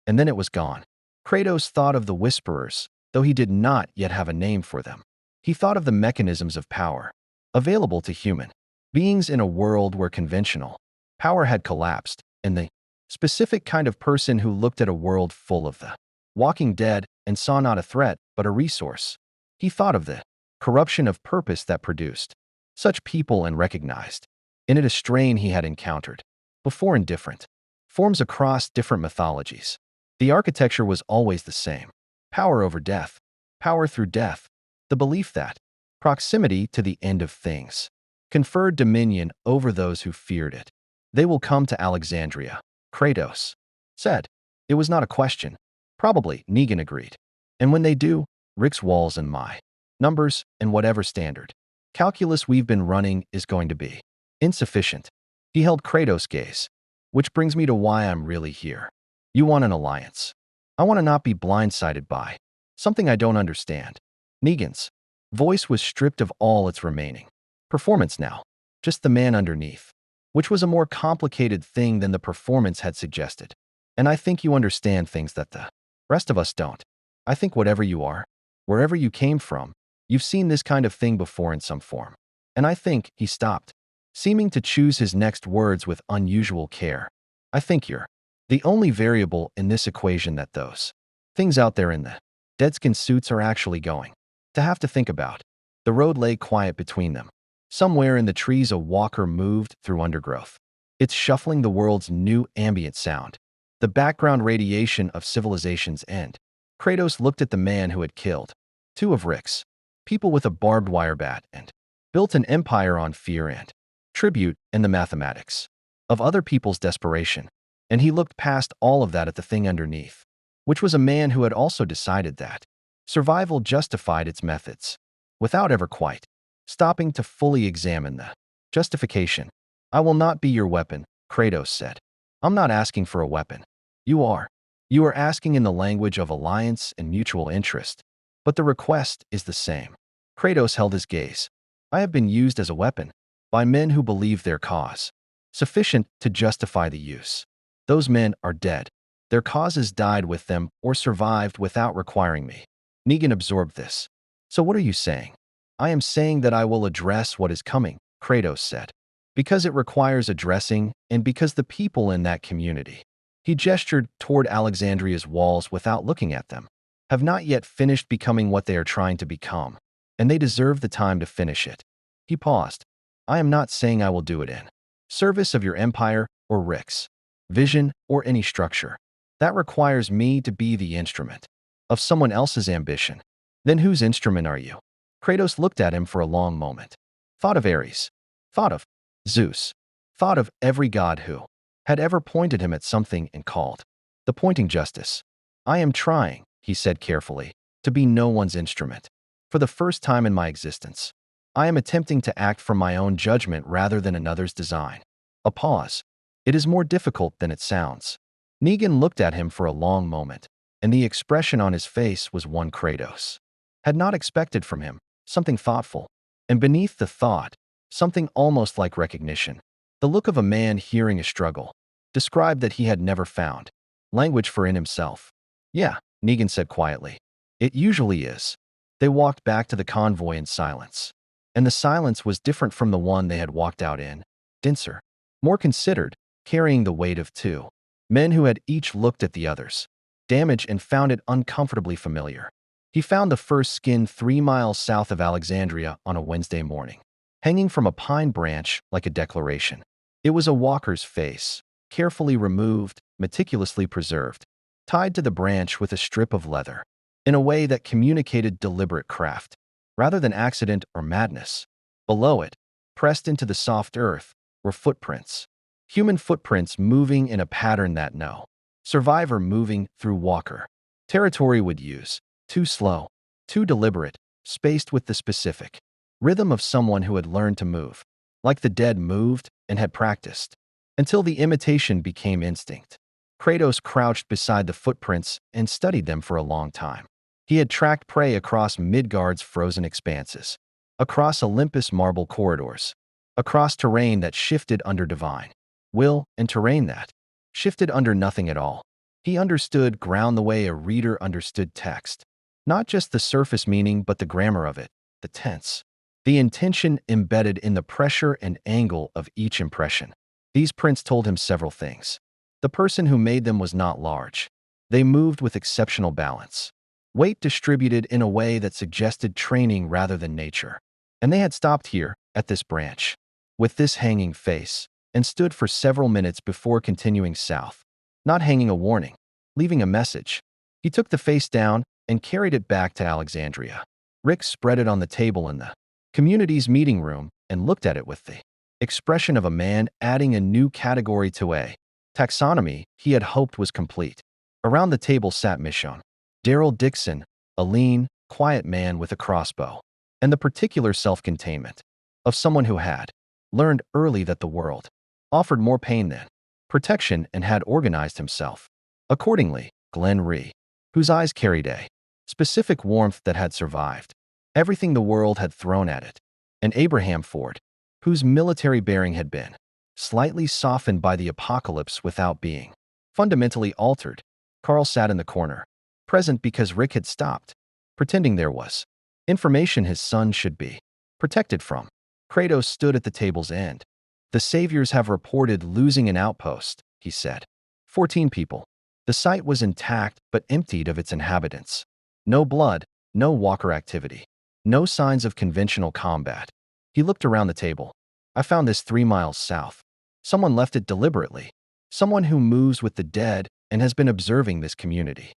and then it was gone. Kratos thought of the Whisperers, though he did not yet have a name for them. He thought of the mechanisms of power available to human beings in a world where conventional power had collapsed, and the specific kind of person who looked at a world full of the walking dead and saw not a threat but a resource. He thought of the corruption of purpose that produced such people and recognized in it a strain he had encountered before in different forms across different mythologies. The architecture was always the same. Power over death. Power through death. The belief that proximity to the end of things conferred dominion over those who feared it. They will come to Alexandria, Kratos said. It was not a question. Probably, Negan agreed. And when they do, Rick's walls and my numbers and whatever standard calculus we've been running is going to be insufficient. He held Kratos' gaze. Which brings me to why I'm really here. You want an alliance. I want to not be blindsided by something I don't understand. Negan's voice was stripped of all its remaining performance now, just the man underneath, which was a more complicated thing than the performance had suggested. And I think you understand things that the rest of us don't. I think whatever you are, wherever you came from, you've seen this kind of thing before in some form. And I think, he stopped, seeming to choose his next words with unusual care. I think you're the only variable in this equation that those things out there in the deadskin suits are actually going to have to think about. The road lay quiet between them. Somewhere in the trees a walker moved through undergrowth. It's shuffling the world's new ambient sound, the background radiation of civilization's end. Kratos looked at the man who had killed 2 of Rick's people with a barbed wire bat and built an empire on fear and tribute and the mathematics of other people's desperation. And he looked past all of that at the thing underneath, which was a man who had also decided that survival justified its methods, without ever quite stopping to fully examine the justification. I will not be your weapon, Kratos said. I'm not asking for a weapon. You are. You are asking in the language of alliance and mutual interest, but the request is the same. Kratos held his gaze. I have been used as a weapon by men who believe their cause sufficient to justify the use. Those men are dead. Their causes died with them or survived without requiring me. Negan absorbed this. So what are you saying? I am saying that I will address what is coming, Kratos said. Because it requires addressing and because the people in that community, he gestured toward Alexandria's walls without looking at them, have not yet finished becoming what they are trying to become, and they deserve the time to finish it. He paused. I am not saying I will do it in service of your empire or Rick's vision or any structure. That requires me to be the instrument of someone else's ambition. Then whose instrument are you? Kratos looked at him for a long moment. Thought of Ares. Thought of Zeus. Thought of every god who had ever pointed him at something and called the pointing justice. I am trying, he said carefully, to be no one's instrument. For the first time in my existence, I am attempting to act from my own judgment rather than another's design. A pause. It is more difficult than it sounds. Negan looked at him for a long moment, and the expression on his face was one Kratos had not expected from him, something thoughtful. And beneath the thought, something almost like recognition. The look of a man hearing a struggle, described that he had never found language for in himself. Yeah, Negan said quietly. It usually is. They walked back to the convoy in silence. and the silence was different from the one they had walked out in, denser, more considered, carrying the weight of two men who had each looked at the others, damaged and found it uncomfortably familiar. He found the first skin 3 miles south of Alexandria on a Wednesday morning, hanging from a pine branch like a declaration. It was a walker's face, carefully removed, meticulously preserved, tied to the branch with a strip of leather, in a way that communicated deliberate craft, rather than accident or madness. Below it, pressed into the soft earth, were footprints. Human footprints moving in a pattern that no survivor moving through walker territory would use. Too slow, too deliberate, spaced with the specific rhythm of someone who had learned to move, like the dead moved and had practiced, until the imitation became instinct. Kratos crouched beside the footprints and studied them for a long time. He had tracked prey across Midgard's frozen expanses, across Olympus' marble corridors, across terrain that shifted under divine will and terrain that shifted under nothing at all. He understood ground the way a reader understood text, not just the surface meaning but the grammar of it, the tense, the intention embedded in the pressure and angle of each impression. These prints told him several things. The person who made them was not large. They moved with exceptional balance, weight distributed in a way that suggested training rather than nature. And they had stopped here, at this branch, with this hanging face, and stood for several minutes before continuing south, not hanging a warning, leaving a message. He took the face down and carried it back to Alexandria. Rick spread it on the table in the community's meeting room and looked at it with the expression of a man adding a new category to a taxonomy he had hoped was complete. Around the table sat Michonne, Daryl Dixon, a lean, quiet man with a crossbow, and the particular self-containment of someone who had learned early that the world offered more pain than protection and had organized himself accordingly. Glenn Rhee, whose eyes carried a specific warmth that had survived everything the world had thrown at it, and Abraham Ford, whose military bearing had been slightly softened by the apocalypse without being fundamentally altered. Carl sat in the corner, present because Rick had stopped, pretending there was information his son should be protected from. Kratos stood at the table's end. The saviors have reported losing an outpost, he said. 14 people. The site was intact but emptied of its inhabitants. No blood, no walker activity, no signs of conventional combat. He looked around the table. I found this 3 miles south. Someone left it deliberately. Someone who moves with the dead and has been observing this community.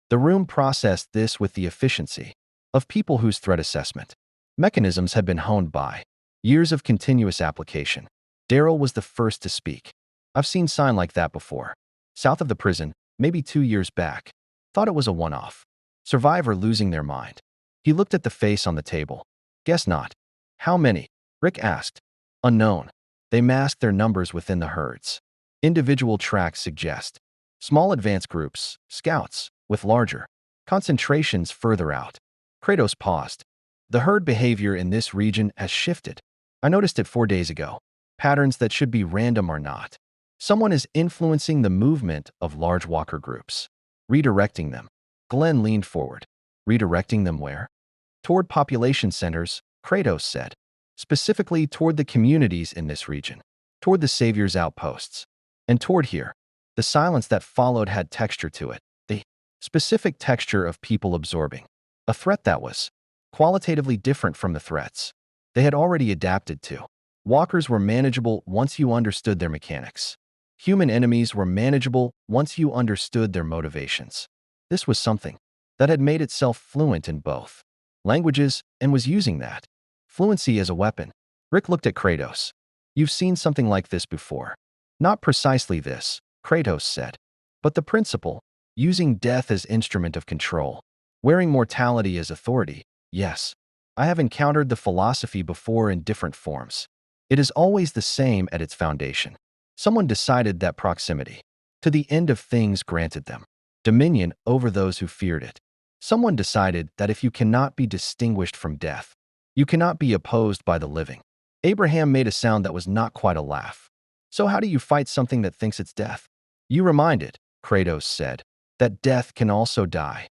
The room processed this with the efficiency of people whose threat assessment mechanisms had been honed by years of continuous application. Daryl was the first to speak. I've seen sign like that before. South of the prison, maybe 2 years back. Thought it was a one-off. Survivor losing their mind. He looked at the face on the table. Guess not. How many? Rick asked. Unknown. They masked their numbers within the herds. Individual tracks suggest small advance groups, scouts, with larger concentrations further out. Kratos paused. The herd behavior in this region has shifted. I noticed it 4 days ago. Patterns that should be random are not. Someone is influencing the movement of large walker groups, redirecting them. Glenn leaned forward. Redirecting them where? Toward population centers, Kratos said. Specifically toward the communities in this region, toward the Savior's outposts, and toward here. The silence that followed had texture to it, the specific texture of people absorbing a threat that was qualitatively different from the threats they had already adapted to. Walkers were manageable once you understood their mechanics. Human enemies were manageable once you understood their motivations. This was something that had made itself fluent in both languages and was using that fluency as a weapon. Rick looked at Kratos. You've seen something like this before. Not precisely this, Kratos said, but the principle, using death as instrument of control, wearing mortality as authority. Yes, I have encountered the philosophy before in different forms. It is always the same at its foundation. Someone decided that proximity to the end of things granted them dominion over those who feared it. Someone decided that if you cannot be distinguished from death, you cannot be opposed by the living. Abraham made a sound that was not quite a laugh. So how do you fight something that thinks it's death? You reminded, Kratos said, that death can also die.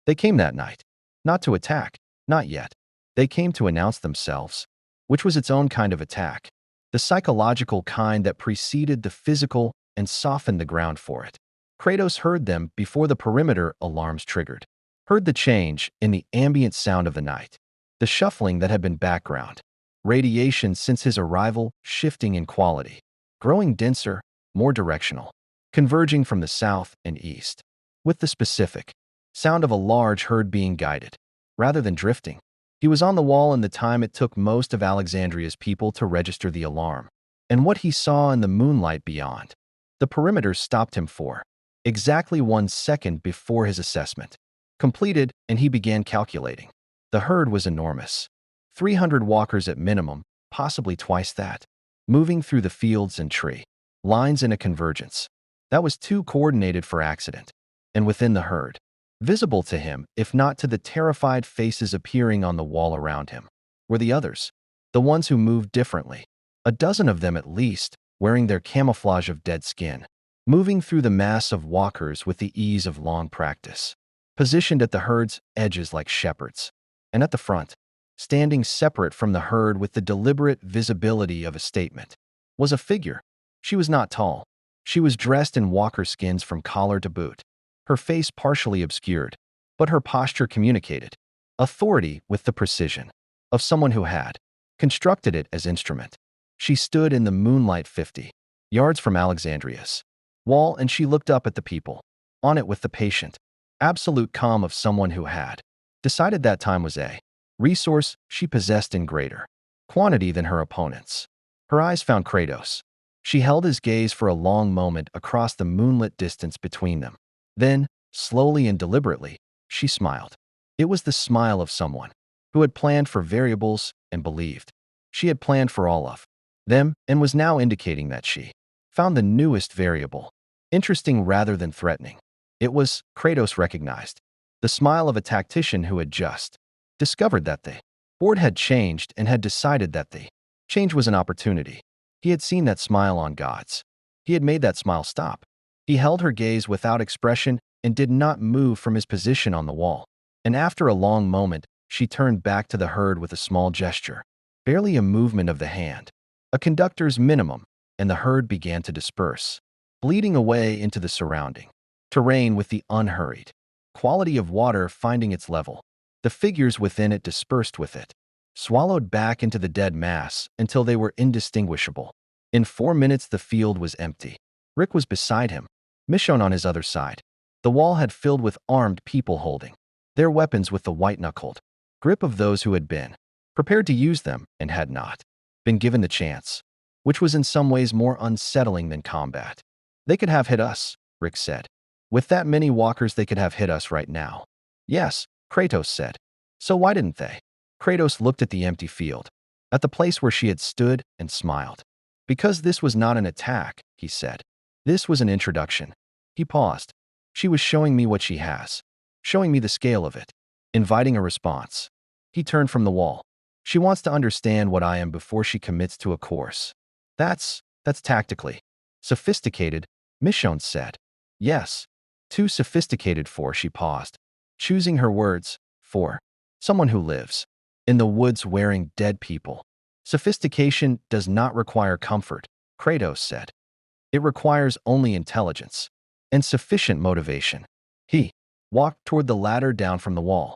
They came that night. Not to attack, not yet. They came to announce themselves. which was its own kind of attack, the psychological kind that preceded the physical and softened the ground for it. Kratos heard them before the perimeter alarms triggered, heard the change in the ambient sound of the night, the shuffling that had been background, radiation since his arrival shifting in quality, growing denser, more directional, converging from the south and east, with the specific sound of a large herd being guided, rather than drifting. He was on the wall in the time it took most of Alexandria's people to register the alarm, and what he saw in the moonlight beyond. The perimeter stopped him for exactly 1 second before his assessment completed, and he began calculating. The herd was enormous. 300 walkers at minimum, possibly twice that, moving through the fields and tree lines in a convergence that was too coordinated for accident. And within the herd, visible to him, if not to the terrified faces appearing on the wall around him, were the others, the ones who moved differently, a dozen of them at least, wearing their camouflage of dead skin, moving through the mass of walkers with the ease of long practice, positioned at the herd's edges like shepherds, and at the front, standing separate from the herd with the deliberate visibility of a statement, was a figure. She was not tall. She was dressed in walker skins from collar to boot, her face partially obscured, but her posture communicated authority with the precision of someone who had constructed it as instrument. She stood in the moonlight 50 yards from Alexandria's wall, and she looked up at the people on it with the patient, absolute calm of someone who had decided that time was a resource she possessed in greater quantity than her opponents. Her eyes found Kratos. She held his gaze for a long moment across the moonlit distance between them. Then, slowly and deliberately, she smiled. It was the smile of someone who had planned for variables and believed she had planned for all of them, and was now indicating that she found the newest variable interesting rather than threatening. It was, Kratos recognized, the smile of a tactician who had just discovered that the board had changed and had decided that the change was an opportunity. He had seen that smile on gods. He had made that smile stop. He held her gaze without expression and did not move from his position on the wall. And after a long moment, she turned back to the herd with a small gesture, barely a movement of the hand, a conductor's minimum, and the herd began to disperse, bleeding away into the surrounding terrain with the unhurried quality of water finding its level. The figures within it dispersed with it, swallowed back into the dead mass until they were indistinguishable. In 4 minutes, the field was empty. Rick was beside him, Michonne on his other side. The wall had filled with armed people holding their weapons with the white-knuckled grip of those who had been prepared to use them and had not been given the chance, which was in some ways more unsettling than combat. They could have hit us, Rick said. With that many walkers, they could have hit us right now. Yes, Kratos said. So why didn't they? Kratos looked at the empty field, at the place where she had stood, and smiled. Because this was not an attack, he said. This was an introduction. He paused. She was showing me what she has, showing me the scale of it, inviting a response. He turned from the wall. She wants to understand what I am before she commits to a course. That's tactically sophisticated, Michonne said. Yes, too sophisticated for, she paused, choosing her words, for someone who lives in the woods wearing dead people. Sophistication does not require comfort, Kratos said. It requires only intelligence and sufficient motivation. He walked toward the ladder down from the wall.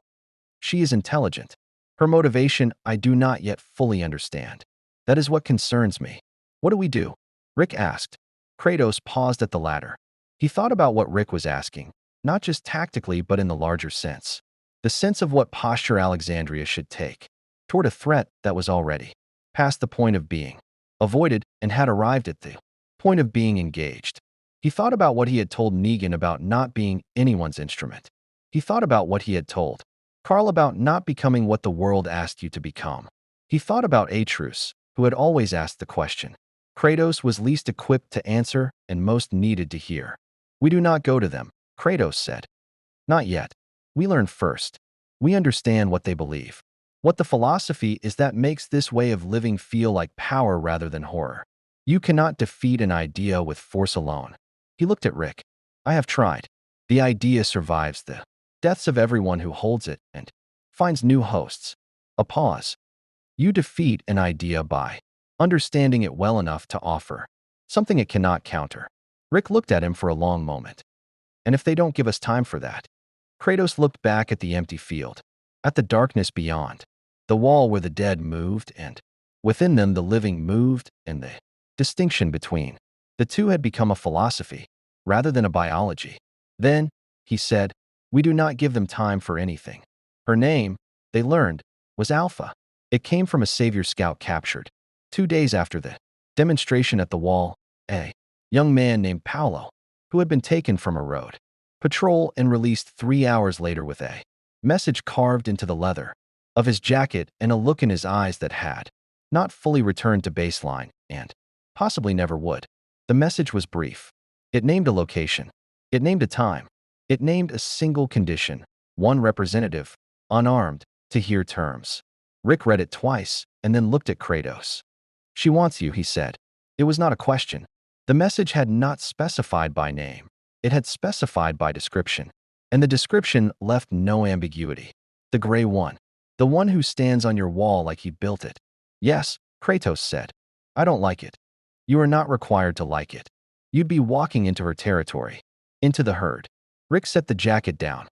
She is intelligent. Her motivation I do not yet fully understand. That is what concerns me. What do we do? Rick asked. Kratos paused at the ladder. He thought about what Rick was asking, not just tactically but in the larger sense. The sense of what posture Alexandria should take toward a threat that was already past the point of being avoided and had arrived at the point of being engaged. He thought about what he had told Negan about not being anyone's instrument. He thought about what he had told Carl about not becoming what the world asked you to become. He thought about Atreus, who had always asked the question. Kratos was least equipped to answer and most needed to hear. We do not go to them, Kratos said. Not yet. We learn first. We understand what they believe. What the philosophy is that makes this way of living feel like power rather than horror. You cannot defeat an idea with force alone. He looked at Rick. I have tried. The idea survives the deaths of everyone who holds it and finds new hosts. A pause. You defeat an idea by understanding it well enough to offer something it cannot counter. Rick looked at him for a long moment. And if they don't give us time for that? Kratos looked back at the empty field, at the darkness beyond, the wall where the dead moved and, within them, the living moved, and the distinction between the two had become a philosophy rather than a biology. Then, he said, we do not give them time for anything. Her name, they learned, was Alpha. It came from a savior scout captured 2 days after the demonstration at the wall, a young man named Paolo, who had been taken from a road patrol and released 3 hours later with a message carved into the leather of his jacket and a look in his eyes that had not fully returned to baseline and possibly never would. The message was brief. It named a location. It named a time. It named a single condition, one representative, unarmed, to hear terms. Rick read it twice and then looked at Kratos. She wants you, he said. It was not a question. The message had not specified by name. It had specified by description. And the description left no ambiguity. The gray one. The one who stands on your wall like he built it. Yes, Kratos said. I don't like it. You are not required to like it. You'd be walking into her territory. Into the herd. Rick set the jacket down.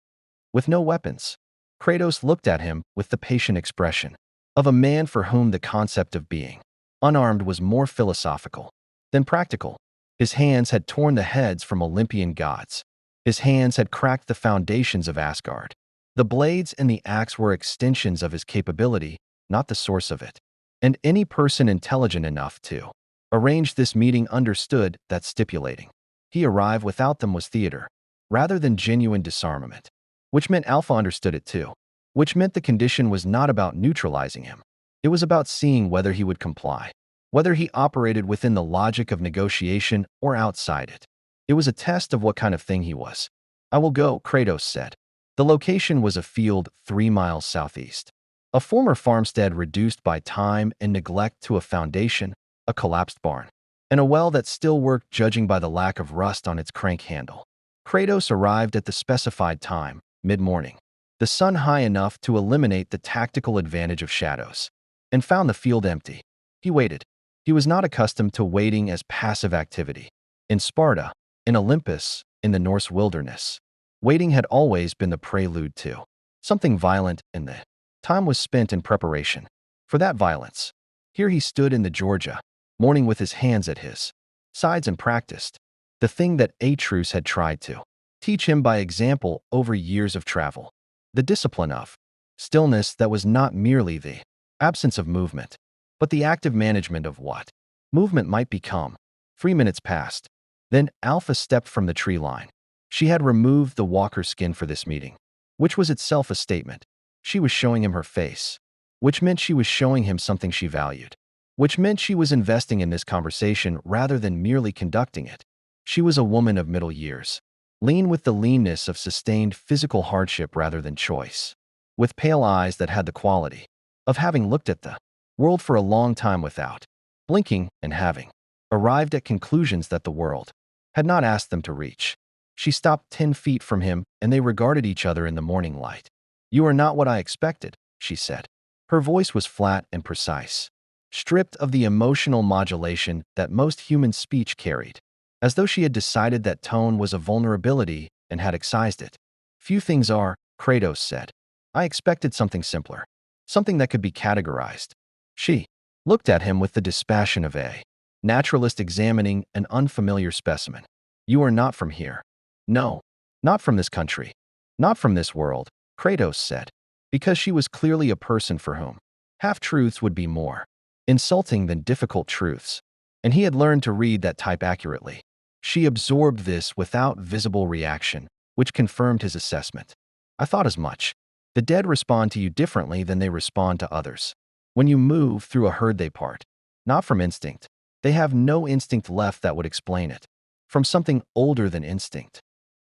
With no weapons. Kratos looked at him with the patient expression of a man for whom the concept of being unarmed was more philosophical than practical. His hands had torn the heads from Olympian gods. His hands had cracked the foundations of Asgard. The blades and the axe were extensions of his capability, not the source of it. And any person intelligent enough to arrange this meeting understood that stipulating he arrive without them was theater, rather than genuine disarmament. Which meant Alpha understood it too. Which meant the condition was not about neutralizing him. It was about seeing whether he would comply, whether he operated within the logic of negotiation or outside it. It was a test of what kind of thing he was. I will go, Kratos said. The location was a field 3 miles southeast. A former farmstead reduced by time and neglect to a foundation, a collapsed barn, and a well that still worked judging by the lack of rust on its crank handle. Kratos arrived at the specified time, mid-morning, the sun high enough to eliminate the tactical advantage of shadows, and found the field empty. He waited. He was not accustomed to waiting as passive activity. In Sparta, in Olympus, in the Norse wilderness, waiting had always been the prelude to something violent, and the time was spent in preparation for that violence. Here he stood in the Georgia, morning with his hands at his sides and practiced the thing that Atreus had tried to teach him by example over years of travel. The discipline of stillness that was not merely the absence of movement, but the active management of what movement might become. 3 minutes passed. Then Alpha stepped from the tree line. She had removed the walker skin for this meeting, which was itself a statement. She was showing him her face, which meant she was showing him something she valued, which meant she was investing in this conversation rather than merely conducting it. She was a woman of middle years, lean with the leanness of sustained physical hardship rather than choice, with pale eyes that had the quality of having looked at the world for a long time without blinking and having arrived at conclusions that the world had not asked them to reach. She stopped 10 feet from him, and they regarded each other in the morning light. You are not what I expected, she said. Her voice was flat and precise, stripped of the emotional modulation that most human speech carried, as though she had decided that tone was a vulnerability and had excised it. Few things are, Kratos said. I expected something simpler, something that could be categorized. She looked at him with the dispassion of a naturalist examining an unfamiliar specimen. You are not from here. No, not from this country. Not from this world, Kratos said, because she was clearly a person for whom half-truths would be more insulting than difficult truths, and he had learned to read that type accurately. She absorbed this without visible reaction, which confirmed his assessment. I thought as much. The dead respond to you differently than they respond to others. When you move through a herd, they part, not from instinct. They have no instinct left that would explain it. From something older than instinct.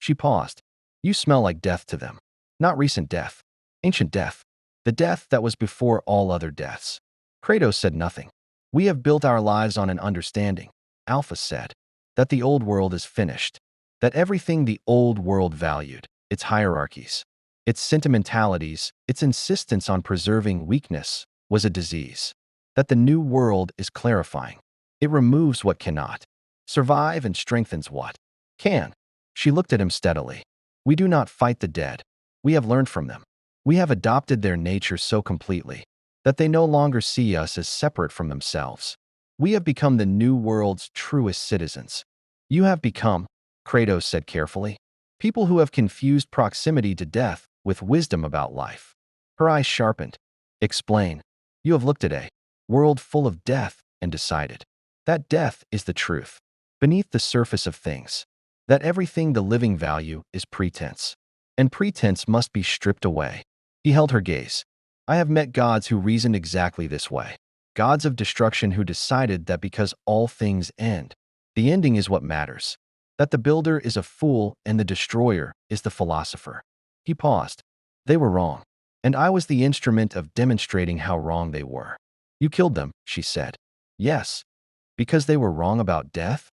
She paused. You smell like death to them. Not recent death. Ancient death. The death that was before all other deaths. Kratos said nothing. We have built our lives on an understanding, Alpha said, that the old world is finished. That everything the old world valued, its hierarchies, its sentimentalities, its insistence on preserving weakness, was a disease. That the new world is clarifying. It removes what cannot survive and strengthens what can. She looked at him steadily. We do not fight the dead. We have learned from them. We have adopted their nature so completely that they no longer see us as separate from themselves. We have become the new world's truest citizens. You have become, Kratos said carefully, people who have confused proximity to death with wisdom about life. Her eyes sharpened. Explain. You have looked at a world full of death and decided that death is the truth beneath the surface of things, that everything the living value is pretense, and pretense must be stripped away. He held her gaze. I have met gods who reasoned exactly this way. Gods of destruction who decided that because all things end, the ending is what matters. That the builder is a fool and the destroyer is the philosopher. He paused. They were wrong, and I was the instrument of demonstrating how wrong they were. You killed them, she said. Yes. Because they were wrong about death?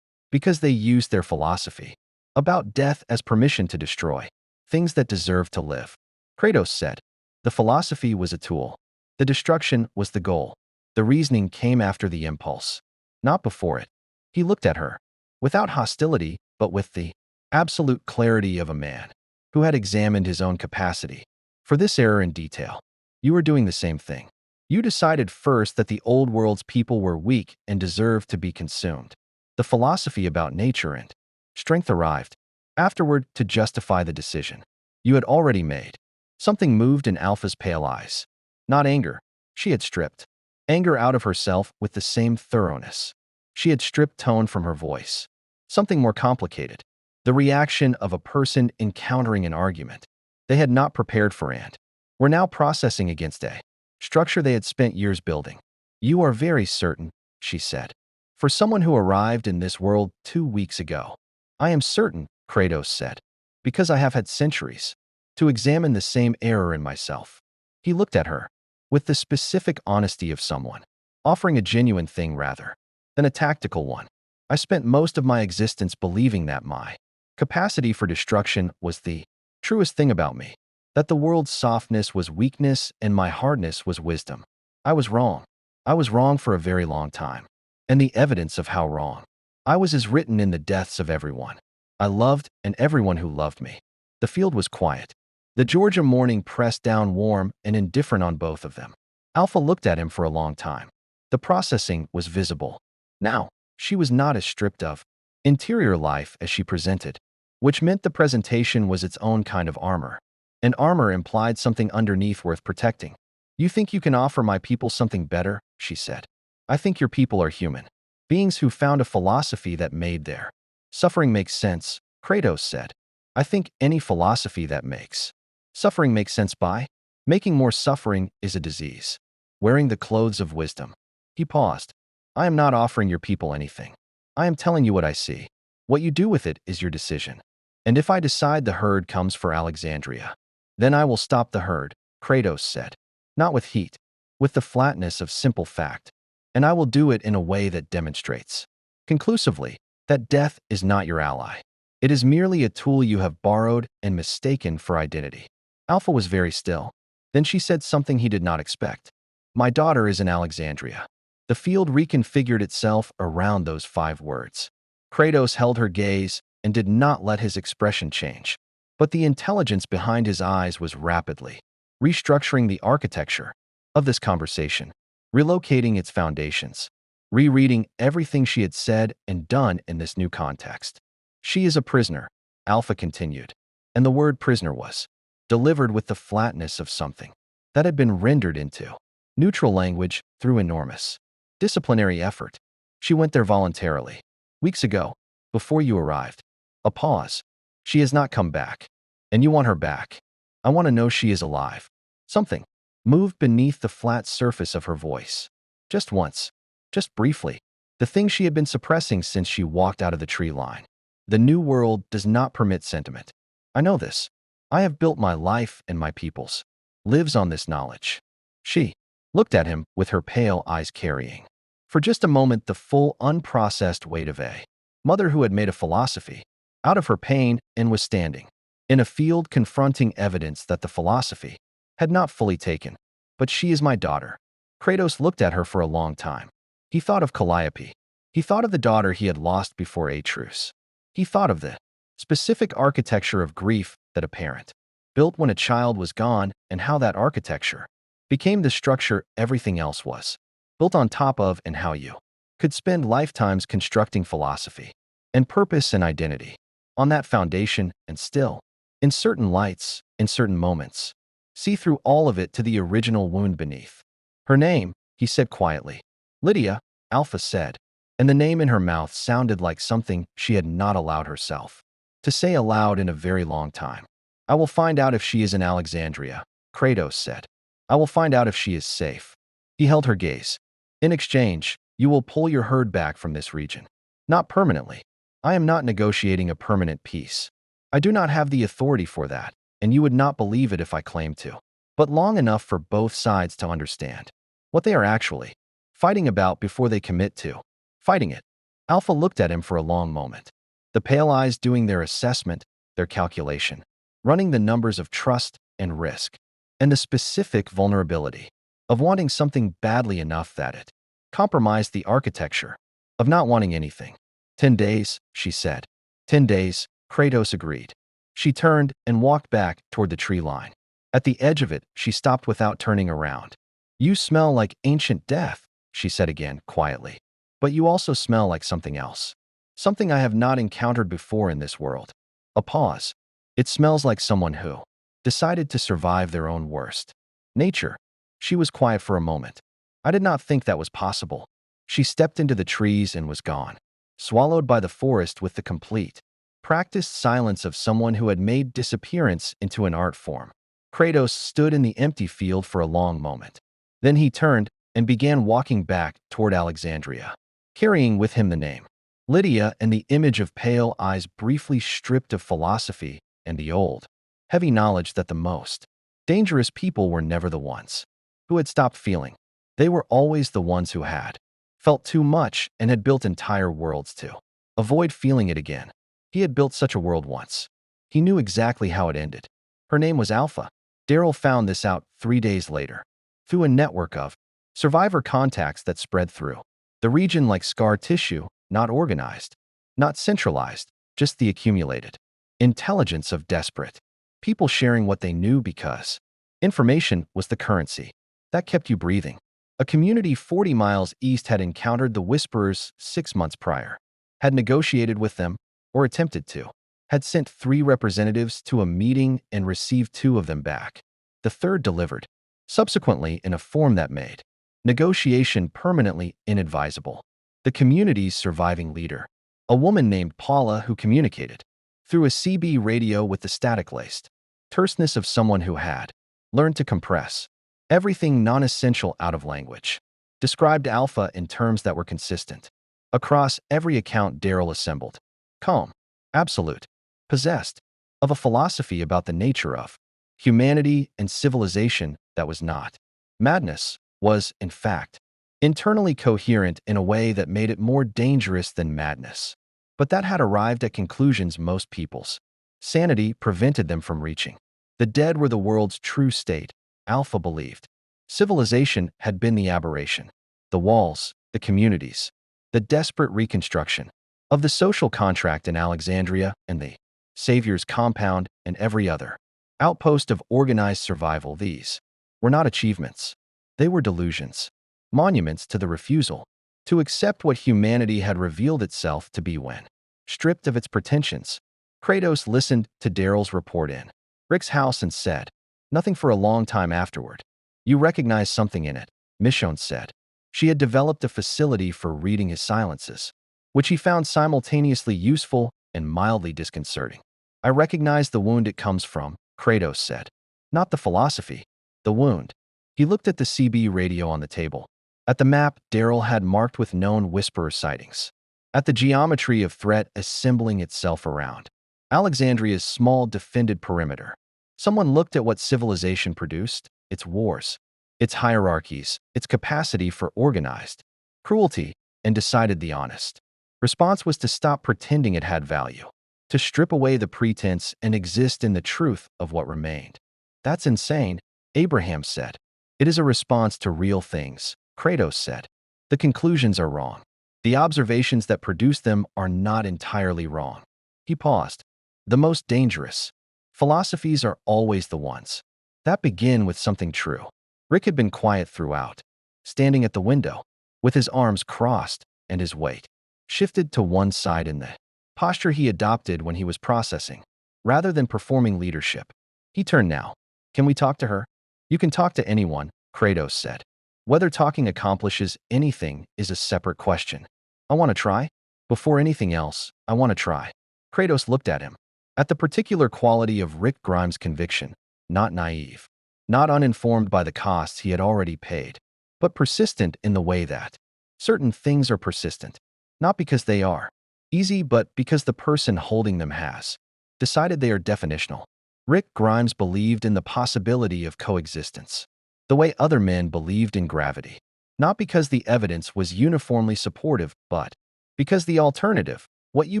Because they used their philosophy about death as permission to destroy things that deserve to live. Kratos said. The philosophy was a tool. The destruction was the goal. The reasoning came after the impulse, not before it. He looked at her, without hostility, but with the absolute clarity of a man who had examined his own capacity for this error in detail. You were doing the same thing. You decided first that the old world's people were weak and deserved to be consumed. The philosophy about nature and strength arrived afterward to justify the decision you had already made. Something moved in Alpha's pale eyes. Not anger. She had stripped anger out of herself with the same thoroughness. She had stripped tone from her voice. Something more complicated. The reaction of a person encountering an argument they had not prepared for and were now processing against a structure they had spent years building. You are very certain, she said. For someone who arrived in this world 2 weeks ago. I am certain, Kratos said, because I have had centuries to examine the same error in myself. He looked at her with the specific honesty of someone offering a genuine thing rather than a tactical one. I spent most of my existence believing that my capacity for destruction was the truest thing about me, that the world's softness was weakness and my hardness was wisdom. I was wrong. I was wrong for a very long time. And the evidence of how wrong I was is written in the deaths of everyone I loved and everyone who loved me. The field was quiet. The Georgia morning pressed down warm and indifferent on both of them. Alpha looked at him for a long time. The processing was visible. Now, she was not as stripped of interior life as she presented, which meant the presentation was its own kind of armor. And armor implied something underneath worth protecting. You think you can offer my people something better, she said. I think your people are human beings who found a philosophy that made their suffering make sense, Kratos said. I think any philosophy that makes suffering make sense by making more suffering is a disease. Wearing the clothes of wisdom. He paused. I am not offering your people anything. I am telling you what I see. What you do with it is your decision. And if I decide the herd comes for Alexandria, then I will stop the herd, Kratos said. Not with heat, with the flatness of simple fact. And I will do it in a way that demonstrates conclusively that death is not your ally. It is merely a tool you have borrowed and mistaken for identity. Alpha was very still. Then she said something he did not expect. My daughter is in Alexandria. The field reconfigured itself around those 5 words. Kratos held her gaze and did not let his expression change. But the intelligence behind his eyes was rapidly restructuring the architecture of this conversation, relocating its foundations, rereading everything she had said and done in this new context. She is a prisoner, Alpha continued, and the word prisoner was delivered with the flatness of something that had been rendered into neutral language through enormous disciplinary effort. She went there voluntarily. Weeks ago, before you arrived. A pause. She has not come back. And you want her back. I want to know she is alive. Something moved beneath the flat surface of her voice. Just once. Just briefly. The thing she had been suppressing since she walked out of the tree line. The new world does not permit sentiment. I know this. I have built my life and my people's lives on this knowledge. She looked at him with her pale eyes carrying, for just a moment, the full, unprocessed weight of a mother who had made a philosophy out of her pain and was standing in a field confronting evidence that the philosophy had not fully taken. But she is my daughter. Kratos looked at her for a long time. He thought of Calliope. He thought of the daughter he had lost before Atreus. He thought of the specific architecture of grief that a parent built when a child was gone, and how that architecture became the structure everything else was built on top of, and how you could spend lifetimes constructing philosophy and purpose and identity on that foundation, and still, in certain lights, in certain moments, see through all of it to the original wound beneath. Her name, he said quietly. Lydia, Alpha said, and the name in her mouth sounded like something she had not allowed herself to say aloud in a very long time. I will find out if she is in Alexandria, Kratos said. I will find out if she is safe. He held her gaze. In exchange, you will pull your herd back from this region. Not permanently. I am not negotiating a permanent peace. I do not have the authority for that, and you would not believe it if I claimed to. But long enough for both sides to understand what they are actually fighting about before they commit to fighting it. Alpha looked at him for a long moment, the pale eyes doing their assessment, their calculation, running the numbers of trust and risk, and the specific vulnerability of wanting something badly enough that it compromised the architecture of not wanting anything. 10 days, she said. 10 days, Kratos agreed. She turned and walked back toward the tree line. At the edge of it, she stopped without turning around. You smell like ancient death, she said again, quietly. But you also smell like something else. Something I have not encountered before in this world. A pause. It smells like someone who decided to survive their own worst. Nature. She was quiet for a moment. I did not think that was possible. She stepped into the trees and was gone, swallowed by the forest with the complete, practiced silence of someone who had made disappearance into an art form. Kratos stood in the empty field for a long moment. Then he turned and began walking back toward Alexandria, carrying with him the name Lydia and the image of pale eyes briefly stripped of philosophy and the old, heavy knowledge that the most dangerous people were never the ones who had stopped feeling. They were always the ones who had felt too much and had built entire worlds to avoid feeling it again. He had built such a world once. He knew exactly how it ended. Her name was Alpha. Daryl found this out 3 days later, through a network of survivor contacts that spread through the region like scar tissue, not organized, not centralized, just the accumulated intelligence of desperate people sharing what they knew because information was the currency that kept you breathing. A community 40 miles east had encountered the Whisperers 6 months prior, had negotiated with them, or attempted to, had sent 3 representatives to a meeting and received 2 of them back. The third delivered, subsequently in a form that made negotiation permanently inadvisable. The community's surviving leader, a woman named Paula who communicated through a CB radio with the static-laced terseness of someone who had learned to compress everything non-essential out of language, described Alpha in terms that were consistent across every account Daryl assembled. Calm, absolute, possessed of a philosophy about the nature of humanity and civilization that was not madness, was, in fact, internally coherent in a way that made it more dangerous than madness, but that had arrived at conclusions most people's sanity prevented them from reaching. The dead were the world's true state, Alpha believed. Civilization had been the aberration. The walls, the communities, the desperate reconstruction of the social contract in Alexandria and the Savior's compound and every other outpost of organized survival. These were not achievements. They were delusions, monuments to the refusal to accept what humanity had revealed itself to be when stripped of its pretensions. Kratos listened to Daryl's report in Rick's house and said nothing for a long time afterward. You recognize something in it, Michonne said. She had developed a facility for reading his silences, which he found simultaneously useful and mildly disconcerting. I recognize the wound it comes from, Kratos said. Not the philosophy, the wound. He looked at the CB radio on the table, at the map Daryl had marked with known Whisperer sightings, at the geometry of threat assembling itself around Alexandria's small defended perimeter. Someone looked at what civilization produced, its wars, its hierarchies, its capacity for organized cruelty, and decided the honest response was to stop pretending it had value, to strip away the pretense and exist in the truth of what remained. That's insane, Abraham said. It is a response to real things, Kratos said. The conclusions are wrong. The observations that produce them are not entirely wrong. He paused. The most dangerous philosophies are always the ones that begin with something true. Rick had been quiet throughout, standing at the window, with his arms crossed and his weight shifted to one side in the posture he adopted when he was processing, rather than performing leadership. He turned now. Can we talk to her? You can talk to anyone, Kratos said. Whether talking accomplishes anything is a separate question. I want to try. Before anything else, I want to try. Kratos looked at him. At the particular quality of Rick Grimes' conviction, not naive, not uninformed by the costs he had already paid, but persistent in the way that certain things are persistent, not because they are easy, but because the person holding them has decided they are definitional. Rick Grimes believed in the possibility of coexistence, the way other men believed in gravity, not because the evidence was uniformly supportive, but because the alternative, what you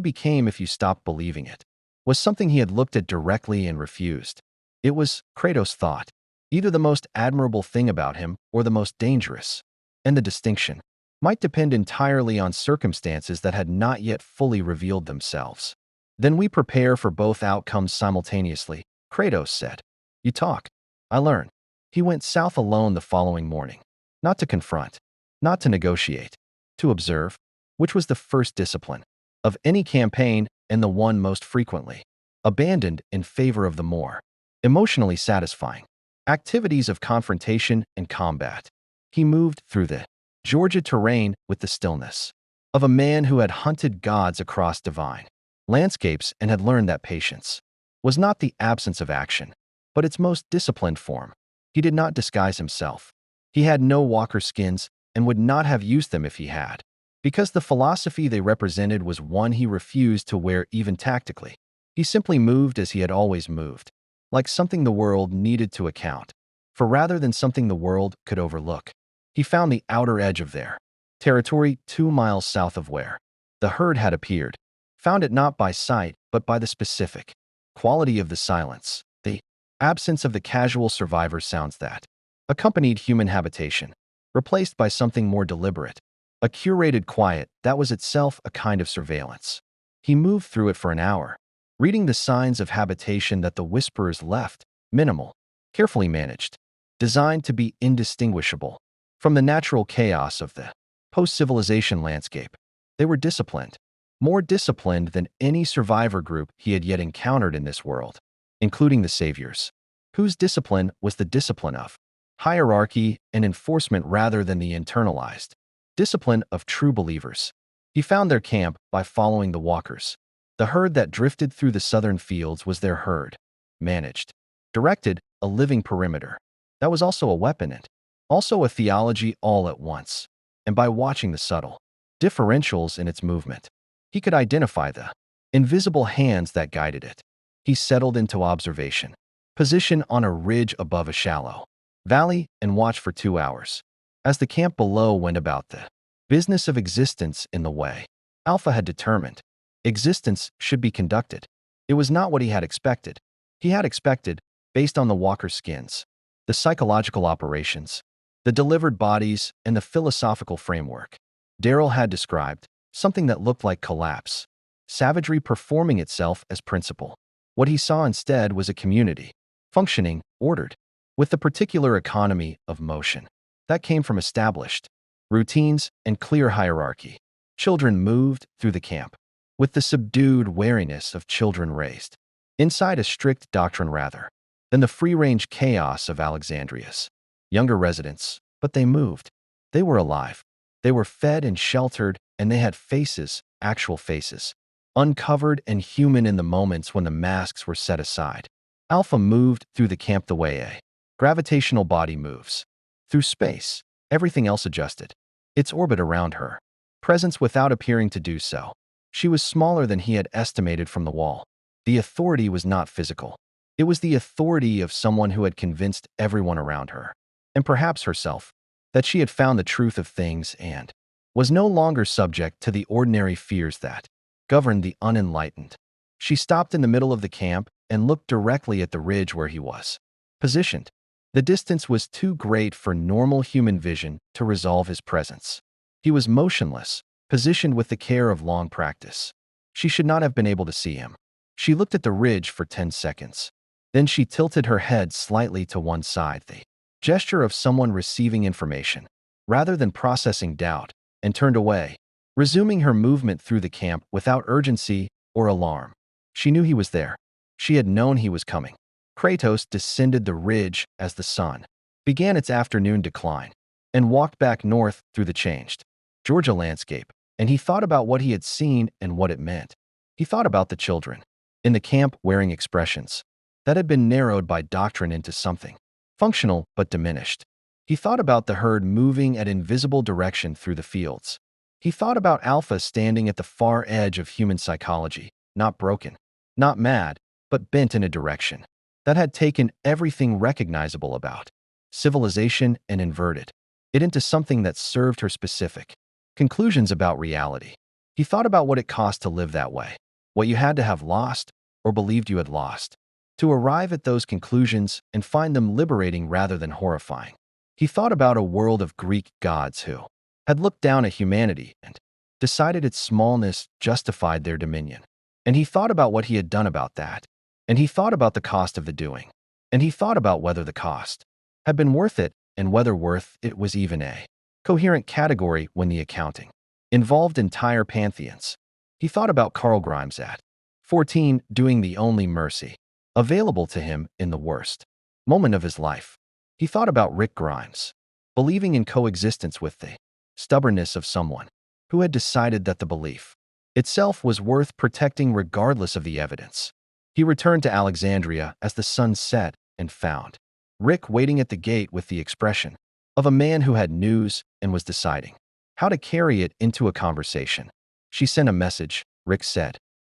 became if you stopped believing it, was something he had looked at directly and refused. It was, Kratos thought, either the most admirable thing about him or the most dangerous, and the distinction might depend entirely on circumstances that had not yet fully revealed themselves. Then we prepare for both outcomes simultaneously, Kratos said. You talk. I learn. He went south alone the following morning, not to confront, not to negotiate, to observe, which was the first discipline of any campaign and the one most frequently abandoned in favor of the more emotionally satisfying activities of confrontation and combat. He moved through the Georgia terrain with the stillness of a man who had hunted gods across divine landscapes and had learned that patience was not the absence of action, but its most disciplined form. He did not disguise himself. He had no walker skins and would not have used them if he had, because the philosophy they represented was one he refused to wear even tactically. He simply moved as he had always moved, like something the world needed to account for rather than something the world could overlook. He found the outer edge of their territory 2 miles south of where the herd had appeared, found it not by sight but by the specific quality of the silence, the absence of the casual survivor sounds that accompanied human habitation, replaced by something more deliberate, a curated quiet that was itself a kind of surveillance. He moved through it for an hour, reading the signs of habitation that the whisperers left, minimal, carefully managed, designed to be indistinguishable from the natural chaos of the post-civilization landscape. They were disciplined, more disciplined than any survivor group he had yet encountered in this world, including the saviors, whose discipline was the discipline of hierarchy and enforcement rather than the internalized discipline of true believers. He found their camp by following the walkers. The herd that drifted through the southern fields was their herd, managed, directed, a living perimeter. That was also a weapon and also a theology all at once. And by watching the subtle differentials in its movement, he could identify the invisible hands that guided it. He settled into observation, position on a ridge above a shallow valley, and watched for 2 hours as the camp below went about the business of existence in the way Alpha had determined existence should be conducted. It was not what he had expected. He had expected, based on the walker skins, the psychological operations, the delivered bodies, and the philosophical framework Daryl had described, something that looked like collapse, savagery performing itself as principle. What he saw instead was a community, functioning, ordered, with the particular economy of motion that came from established routines and clear hierarchy. Children moved through the camp with the subdued wariness of children raised inside a strict doctrine rather than the free-range chaos of Alexandria's younger residents. But they moved. They were alive. They were fed and sheltered, and they had faces, actual faces, uncovered and human in the moments when the masks were set aside. Alpha moved through the camp the way a gravitational body moves through space. Everything else adjusted its orbit around her presence without appearing to do so. She was smaller than he had estimated from the wall. The authority was not physical. It was the authority of someone who had convinced everyone around her, and perhaps herself, that she had found the truth of things and was no longer subject to the ordinary fears that governed the unenlightened. She stopped in the middle of the camp and looked directly at the ridge where he was positioned. The distance was too great for normal human vision to resolve his presence. He was motionless, positioned with the care of long practice. She should not have been able to see him. She looked at the ridge for 10 seconds. Then she tilted her head slightly to one side, the gesture of someone receiving information, rather than processing doubt, and turned away, resuming her movement through the camp without urgency or alarm. She knew he was there. She had known he was coming. Kratos descended the ridge as the sun began its afternoon decline and walked back north through the changed Georgia landscape, and he thought about what he had seen and what it meant. He thought about the children in the camp wearing expressions that had been narrowed by doctrine into something functional but diminished. He thought about the herd moving at invisible direction through the fields. He thought about Alpha standing at the far edge of human psychology, not broken, not mad, but bent in a direction that had taken everything recognizable about civilization and inverted it into something that served her specific conclusions about reality. He thought about what it cost to live that way, what you had to have lost or believed you had lost, to arrive at those conclusions and find them liberating rather than horrifying. He thought about a world of Greek gods who had looked down at humanity and decided its smallness justified their dominion. And he thought about what he had done about that. And he thought about the cost of the doing. And he thought about whether the cost had been worth it and whether worth it was even a coherent category when the accounting involved entire pantheons. He thought about Carl Grimes at 14 doing the only mercy available to him in the worst moment of his life. He thought about Rick Grimes, believing in coexistence with the stubbornness of someone who had decided that the belief itself was worth protecting regardless of the evidence. He returned to Alexandria as the sun set and found Rick waiting at the gate with the expression of a man who had news and was deciding how to carry it into a conversation. She sent a message, Rick said,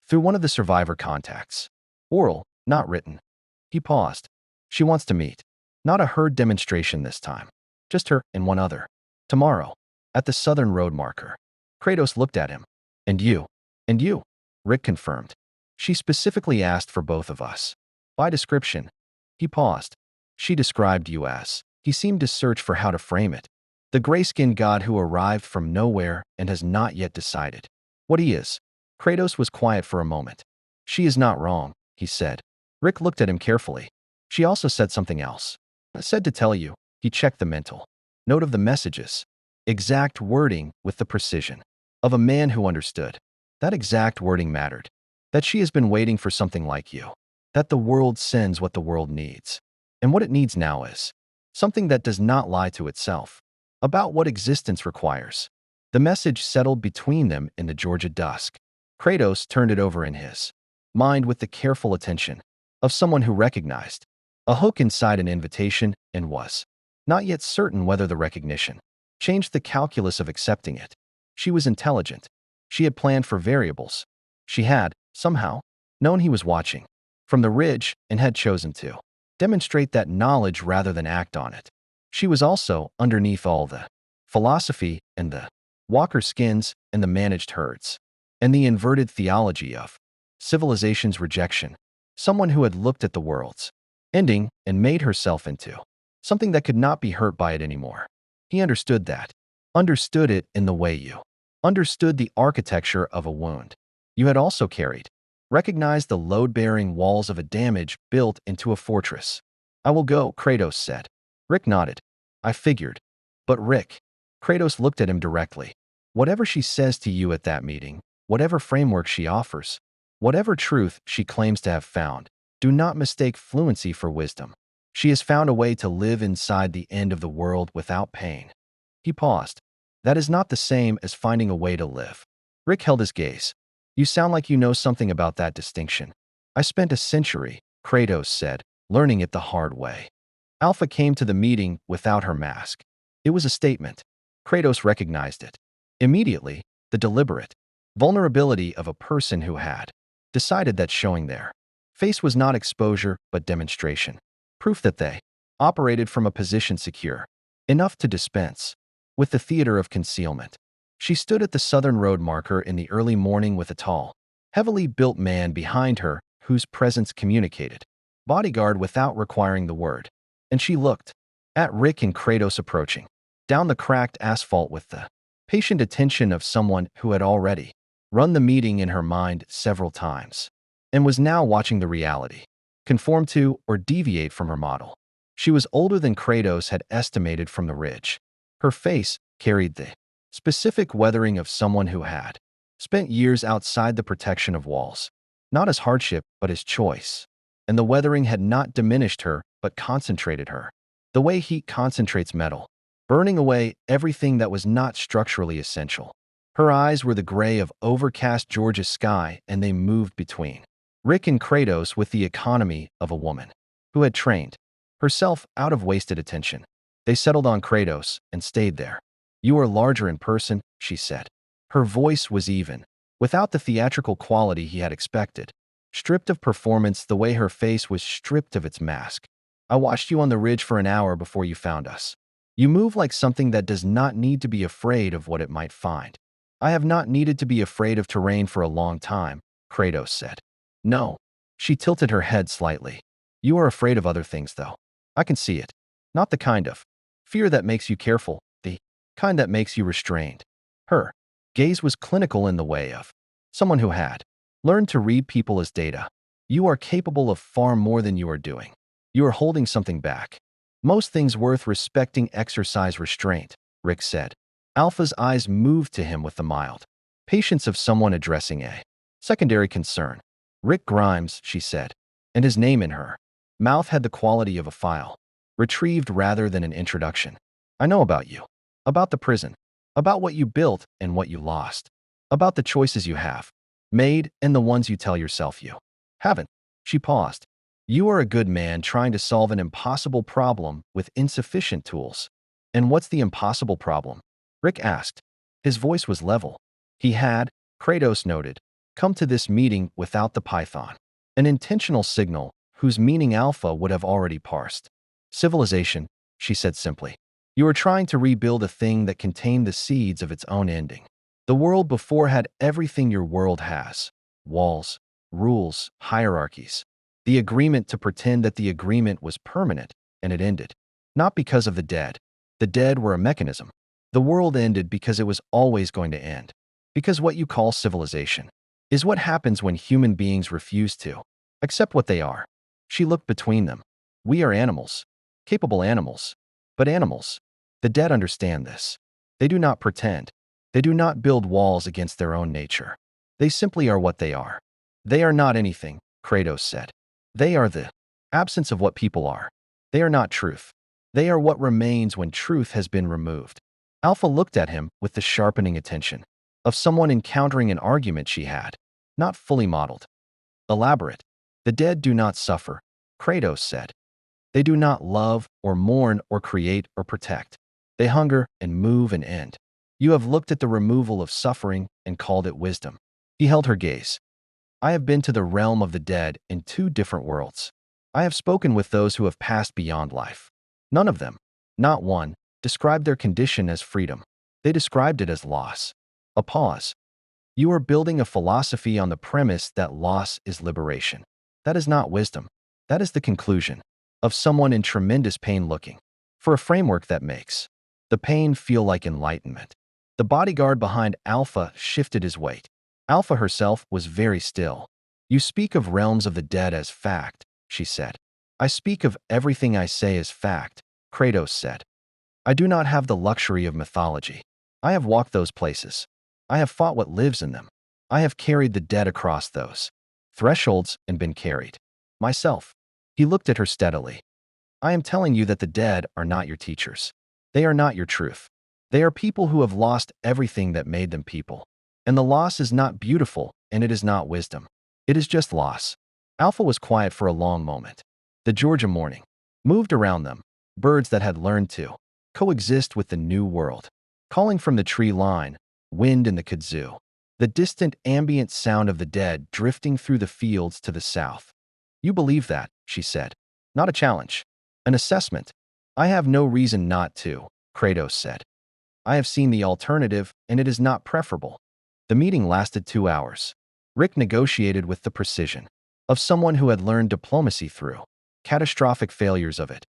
through one of the survivor contacts. Oral, not written. He paused. She wants to meet. Not a herd demonstration this time. Just her and one other. Tomorrow, at the southern road marker. Kratos looked at him. And you? And you? Rick confirmed. She specifically asked for both of us. By description. He paused. She described you as. He seemed to search for how to frame it. The gray-skinned god who arrived from nowhere and has not yet decided what he is. Kratos was quiet for a moment. She is not wrong, he said. Rick looked at him carefully. She also said something else. I said to tell you. He checked the mental note of the messages. Exact wording with the precision of a man who understood. That exact wording mattered. That she has been waiting for something like you. That the world sends what the world needs. And what it needs now is something that does not lie to itself about what existence requires. The message settled between them in the Georgia dusk. Kratos turned it over in his mind with the careful attention of someone who recognized a hook inside an invitation and was not yet certain whether the recognition changed the calculus of accepting it. She was intelligent. She had planned for variables. She had, somehow, known he was watching from the ridge and had chosen to demonstrate that knowledge rather than act on it. She was also, underneath all the philosophy and the walker skins and the managed herds and the inverted theology of civilization's rejection, someone who had looked at the world's ending and made herself into something that could not be hurt by it anymore. He understood that. Understood it in the way you understood the architecture of a wound. You had also carried. Recognized the load-bearing walls of a damage built into a fortress. I will go, Kratos said. Rick nodded. I figured. But Rick. Kratos looked at him directly. Whatever she says to you at that meeting, whatever framework she offers, whatever truth she claims to have found, do not mistake fluency for wisdom. She has found a way to live inside the end of the world without pain. He paused. That is not the same as finding a way to live. Rick held his gaze. You sound like you know something about that distinction. I spent a century, Kratos said, learning it the hard way. Alpha came to the meeting without her mask. It was a statement. Kratos recognized it. Immediately, the deliberate vulnerability of a person who had decided that showing their face was not exposure but demonstration. Proof that they operated from a position secure enough to dispense with the theater of concealment. She stood at the southern road marker in the early morning with a tall, heavily built man behind her whose presence communicated bodyguard without requiring the word. and she looked at Rick and Kratos approaching down the cracked asphalt with the patient attention of someone who had already run the meeting in her mind several times and was now watching the reality conform to or deviate from her model. She was older than Kratos had estimated from the ridge. Her face carried the specific weathering of someone who had spent years outside the protection of walls, not as hardship but as choice. And the weathering had not diminished her but concentrated her. The way heat concentrates metal, burning away everything that was not structurally essential. Her eyes were the gray of overcast Georgia sky, and they moved between Rick and Kratos with the economy of a woman who had trained herself out of wasted attention. They settled on Kratos and stayed there. "You are larger in person," she said. Her voice was even, without the theatrical quality he had expected. Stripped of performance the way her face was stripped of its mask. "I watched you on the ridge for an hour before you found us. You move like something that does not need to be afraid of what it might find." "I have not needed to be afraid of terrain for a long time," Kratos said. "No." She tilted her head slightly. "You are afraid of other things, though. I can see it. Not the kind of fear that makes you careful, the kind that makes you restrained." Her gaze was clinical in the way of someone who had learned to read people as data. "You are capable of far more than you are doing. You are holding something back. Most things worth respecting exercise restraint," Rick said. Alpha's eyes moved to him with the mild patience of someone addressing a secondary concern. "Rick Grimes," she said, and his name in her mouth had the quality of a file, retrieved rather than an introduction. "I know about you, about the prison, about what you built and what you lost, about the choices you have made and the ones you tell yourself you haven't." She paused. "You are a good man trying to solve an impossible problem with insufficient tools." "And what's the impossible problem?" Rick asked. His voice was level. He had, Kratos noted, come to this meeting without the python, an intentional signal whose meaning Alpha would have already parsed. "Civilization," she said simply. "You are trying to rebuild a thing that contained the seeds of its own ending. The world before had everything your world has: walls, rules, hierarchies. The agreement to pretend that the agreement was permanent, and it ended. Not because of the dead. The dead were a mechanism. The world ended because it was always going to end. Because what you call civilization is what happens when human beings refuse to accept what they are." She looked between them. "We are animals, capable animals, but animals. The dead understand this. They do not pretend. They do not build walls against their own nature. They simply are what they are." "They are not anything," Kratos said. "They are the absence of what people are. They are not truth. They are what remains when truth has been removed." Alpha looked at him with the sharpening attention of someone encountering an argument she had not fully modeled. "Elaborate." "The dead do not suffer," Kratos said. "They do not love or mourn or create or protect. They hunger and move and end. You have looked at the removal of suffering and called it wisdom." He held her gaze. "I have been to the realm of the dead in two different worlds. I have spoken with those who have passed beyond life. None of them, not one, described their condition as freedom. They described it as loss." A pause. "You are building a philosophy on the premise that loss is liberation. That is not wisdom. That is the conclusion of someone in tremendous pain looking for a framework that makes the pain feel like enlightenment." The bodyguard behind Alpha shifted his weight. Alpha herself was very still. "You speak of realms of the dead as fact," she said. "I speak of everything I say as fact," Kratos said. "I do not have the luxury of mythology. I have walked those places. I have fought what lives in them. I have carried the dead across those thresholds and been carried myself." He looked at her steadily. "I am telling you that the dead are not your teachers. They are not your truth. They are people who have lost everything that made them people. And the loss is not beautiful, and it is not wisdom. It is just loss." Alpha was quiet for a long moment. The Georgia morning moved around them, birds that had learned to coexist with the new world, calling from the tree line, wind in the kudzu, the distant ambient sound of the dead drifting through the fields to the south. "You believe that," she said. "Not a challenge. An assessment." "I have no reason not to," Kratos said. "I have seen the alternative, and it is not preferable." The meeting lasted 2 hours. Rick negotiated with the precision of someone who had learned diplomacy through catastrophic failures of it.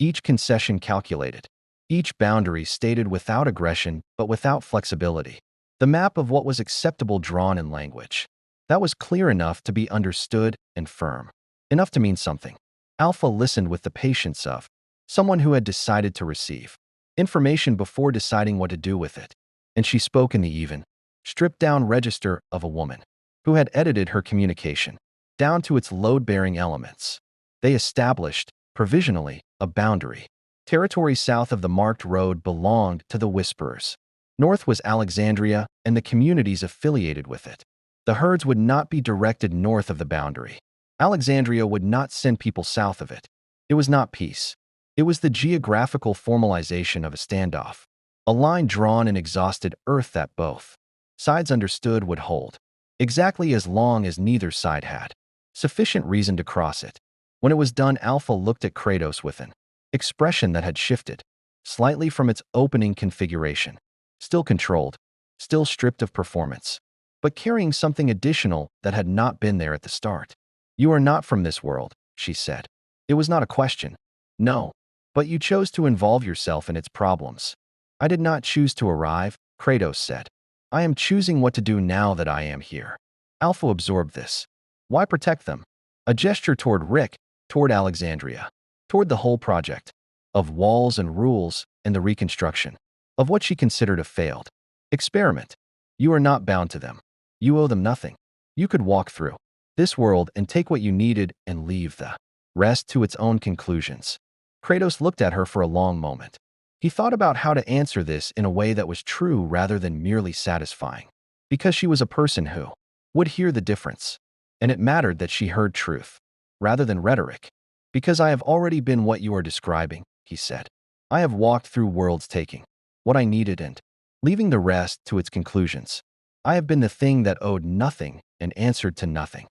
Each concession calculated. Each boundary stated without aggression but without flexibility. The map of what was acceptable drawn in language. That was clear enough to be understood and firm. Enough to mean something. Alpha listened with the patience of someone who had decided to receive information before deciding what to do with it. And she spoke in the even, stripped-down register of a woman who had edited her communication down to its load-bearing elements. They established, provisionally, a boundary. Territory south of the marked road belonged to the Whisperers. North was Alexandria and the communities affiliated with it. The herds would not be directed north of the boundary. Alexandria would not send people south of it. It was not peace. It was the geographical formalization of a standoff, a line drawn in exhausted earth that both sides understood would hold, exactly as long as neither side had sufficient reason to cross it. When it was done, Alpha looked at Kratos with an expression that had shifted slightly from its opening configuration, still controlled, still stripped of performance, but carrying something additional that had not been there at the start. "You are not from this world," she said. It was not a question. "No, but you chose to involve yourself in its problems." "I did not choose to arrive," Kratos said. "I am choosing what to do now that I am here." Alpha absorbed this. Why protect them? A gesture toward Rick, toward Alexandria, toward the whole project, of walls and rules and the reconstruction, of what she considered a failed experiment. You are not bound to them. You owe them nothing. You could walk through this world and take what you needed and leave the rest to its own conclusions. Kratos looked at her for a long moment. He thought about how to answer this in a way that was true rather than merely satisfying, because she was a person who would hear the difference. And it mattered that she heard truth, rather than rhetoric. "Because I have already been what you are describing," he said. "I have walked through worlds taking what I needed and leaving the rest to its conclusions. I have been the thing that owed nothing and answered to nothing."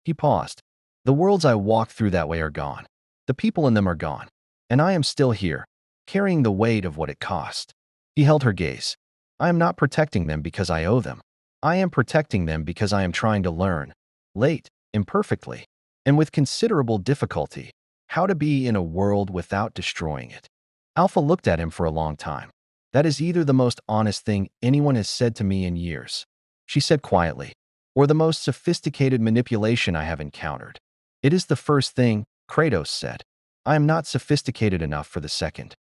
He paused. "The worlds I walked through that way are gone. The people in them are gone. And I am still here, carrying the weight of what it cost." He held her gaze. "I am not protecting them because I owe them. I am protecting them because I am trying to learn, late, imperfectly, and with considerable difficulty, how to be in a world without destroying it." Alpha looked at him for a long time. "That is either the most honest thing anyone has said to me in years," she said quietly, "or the most sophisticated manipulation I have encountered." "It is the first thing," Kratos said. "I am not sophisticated enough for the second."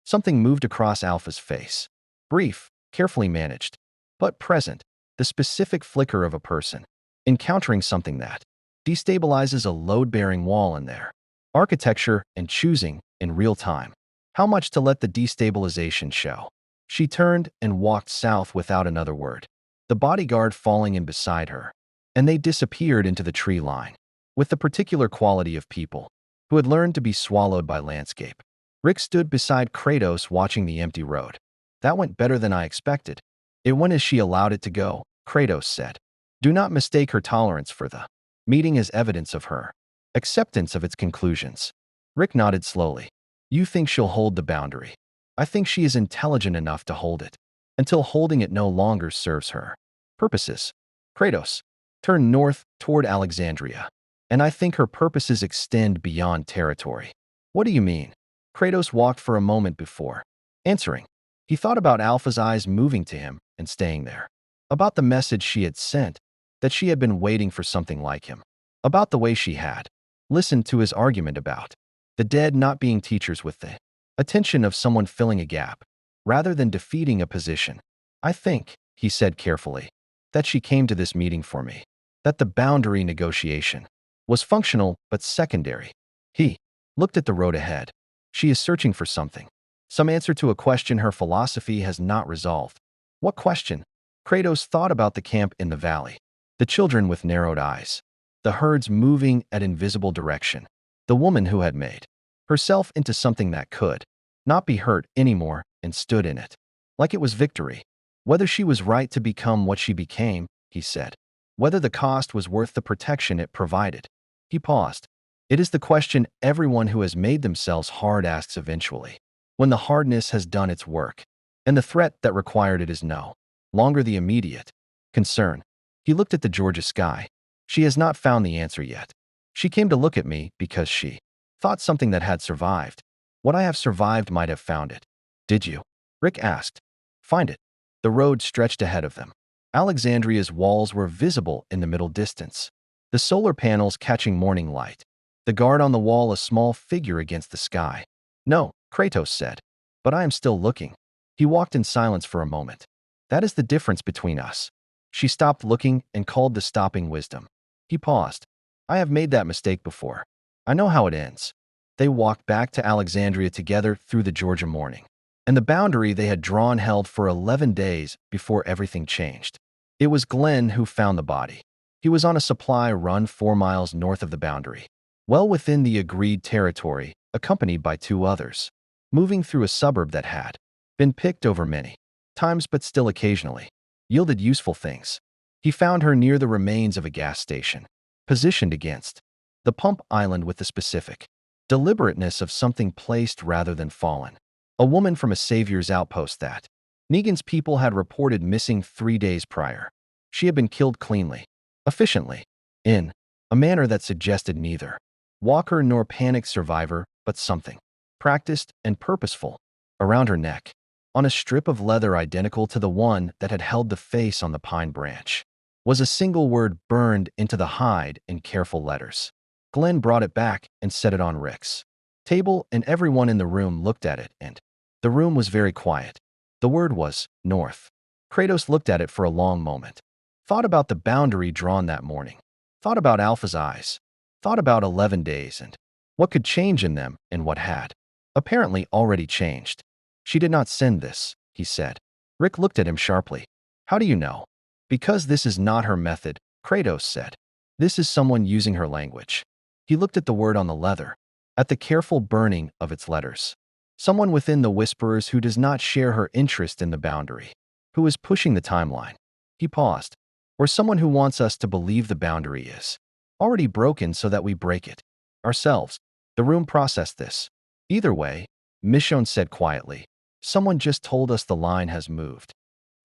Something moved across Alpha's face. Brief, carefully managed, but present, the specific flicker of a person encountering something that destabilizes a load-bearing wall in their architecture and choosing, in real time, how much to let the destabilization show. She turned and walked south without another word, the bodyguard falling in beside her, and they disappeared into the tree line, with the particular quality of people who had learned to be swallowed by landscape. Rick stood beside Kratos watching the empty road. "That went better than I expected." "It went as she allowed it to go," Kratos said. "Do not mistake her tolerance for the meeting as evidence of her acceptance of its conclusions." Rick nodded slowly. "You think she'll hold the boundary. I think she is intelligent enough to hold it, until holding it no longer serves her purposes." Kratos turned north toward Alexandria. "And I think her purposes extend beyond territory." "What do you mean?" Kratos walked for a moment before answering. He thought about Alpha's eyes moving to him and staying there, about the message she had sent, that she had been waiting for something like him, about the way she had listened to his argument about the dead not being teachers with the attention of someone filling a gap, rather than defeating a position. "I think," he said carefully, "that she came to this meeting for me, that the boundary negotiation was functional but secondary." He looked at the road ahead. "She is searching for something, some answer to a question her philosophy has not resolved." "What question?" Kratos thought about the camp in the valley, the children with narrowed eyes, the herds moving at invisible direction, the woman who had made herself into something that could not be hurt anymore and stood in it, like it was victory. Whether she was right to become what she became, he said. Whether the cost was worth the protection it provided. He paused. "It is the question everyone who has made themselves hard asks eventually, when the hardness has done its work, and the threat that required it is no longer the immediate concern." He looked at the Georgia sky. "She has not found the answer yet. She came to look at me because she thought something that had survived What I have survived might have found it. Did you? Rick asked. Find it. The road stretched ahead of them. Alexandria's walls were visible in the middle distance, the solar panels catching morning light. The guard on the wall a small figure against the sky. No, Kratos said. But I am still looking. He walked in silence for a moment. That is the difference between us. She stopped looking and called the stopping wisdom. He paused. I have made that mistake before. I know how it ends. They walked back to Alexandria together through the Georgia morning. And the boundary they had drawn held for 11 days before everything changed. It was Glenn who found the body. He was on a supply run 4 miles north of the boundary, well within the agreed territory, accompanied by 2 others, moving through a suburb that had been picked over many times but still occasionally yielded useful things. He found her near the remains of a gas station, positioned against the pump island with the specific deliberateness of something placed rather than fallen. A woman from a savior's outpost that Negan's people had reported missing 3 days prior. She had been killed cleanly, efficiently, in a manner that suggested neither walker nor panic survivor, but something practiced and purposeful. Around her neck, on a strip of leather identical to the one that had held the face on the pine branch, was a single word burned into the hide in careful letters. Glenn brought it back and set it on Rick's table, and everyone in the room looked at it, and the room was very quiet. The word was north. Kratos looked at it for a long moment, thought about the boundary drawn that morning, thought about Alpha's eyes, thought about 11 days and what could change in them and what had apparently already changed. She did not send this, he said. Rick looked at him sharply. How do you know? Because this is not her method, Kratos said. This is someone using her language. He looked at the word on the leather, at the careful burning of its letters. Someone within the Whisperers who does not share her interest in the boundary, who is pushing the timeline. He paused. Or someone who wants us to believe the boundary is already broken so that we break it ourselves. The room processed this. Either way, Michonne said quietly, someone just told us the line has moved.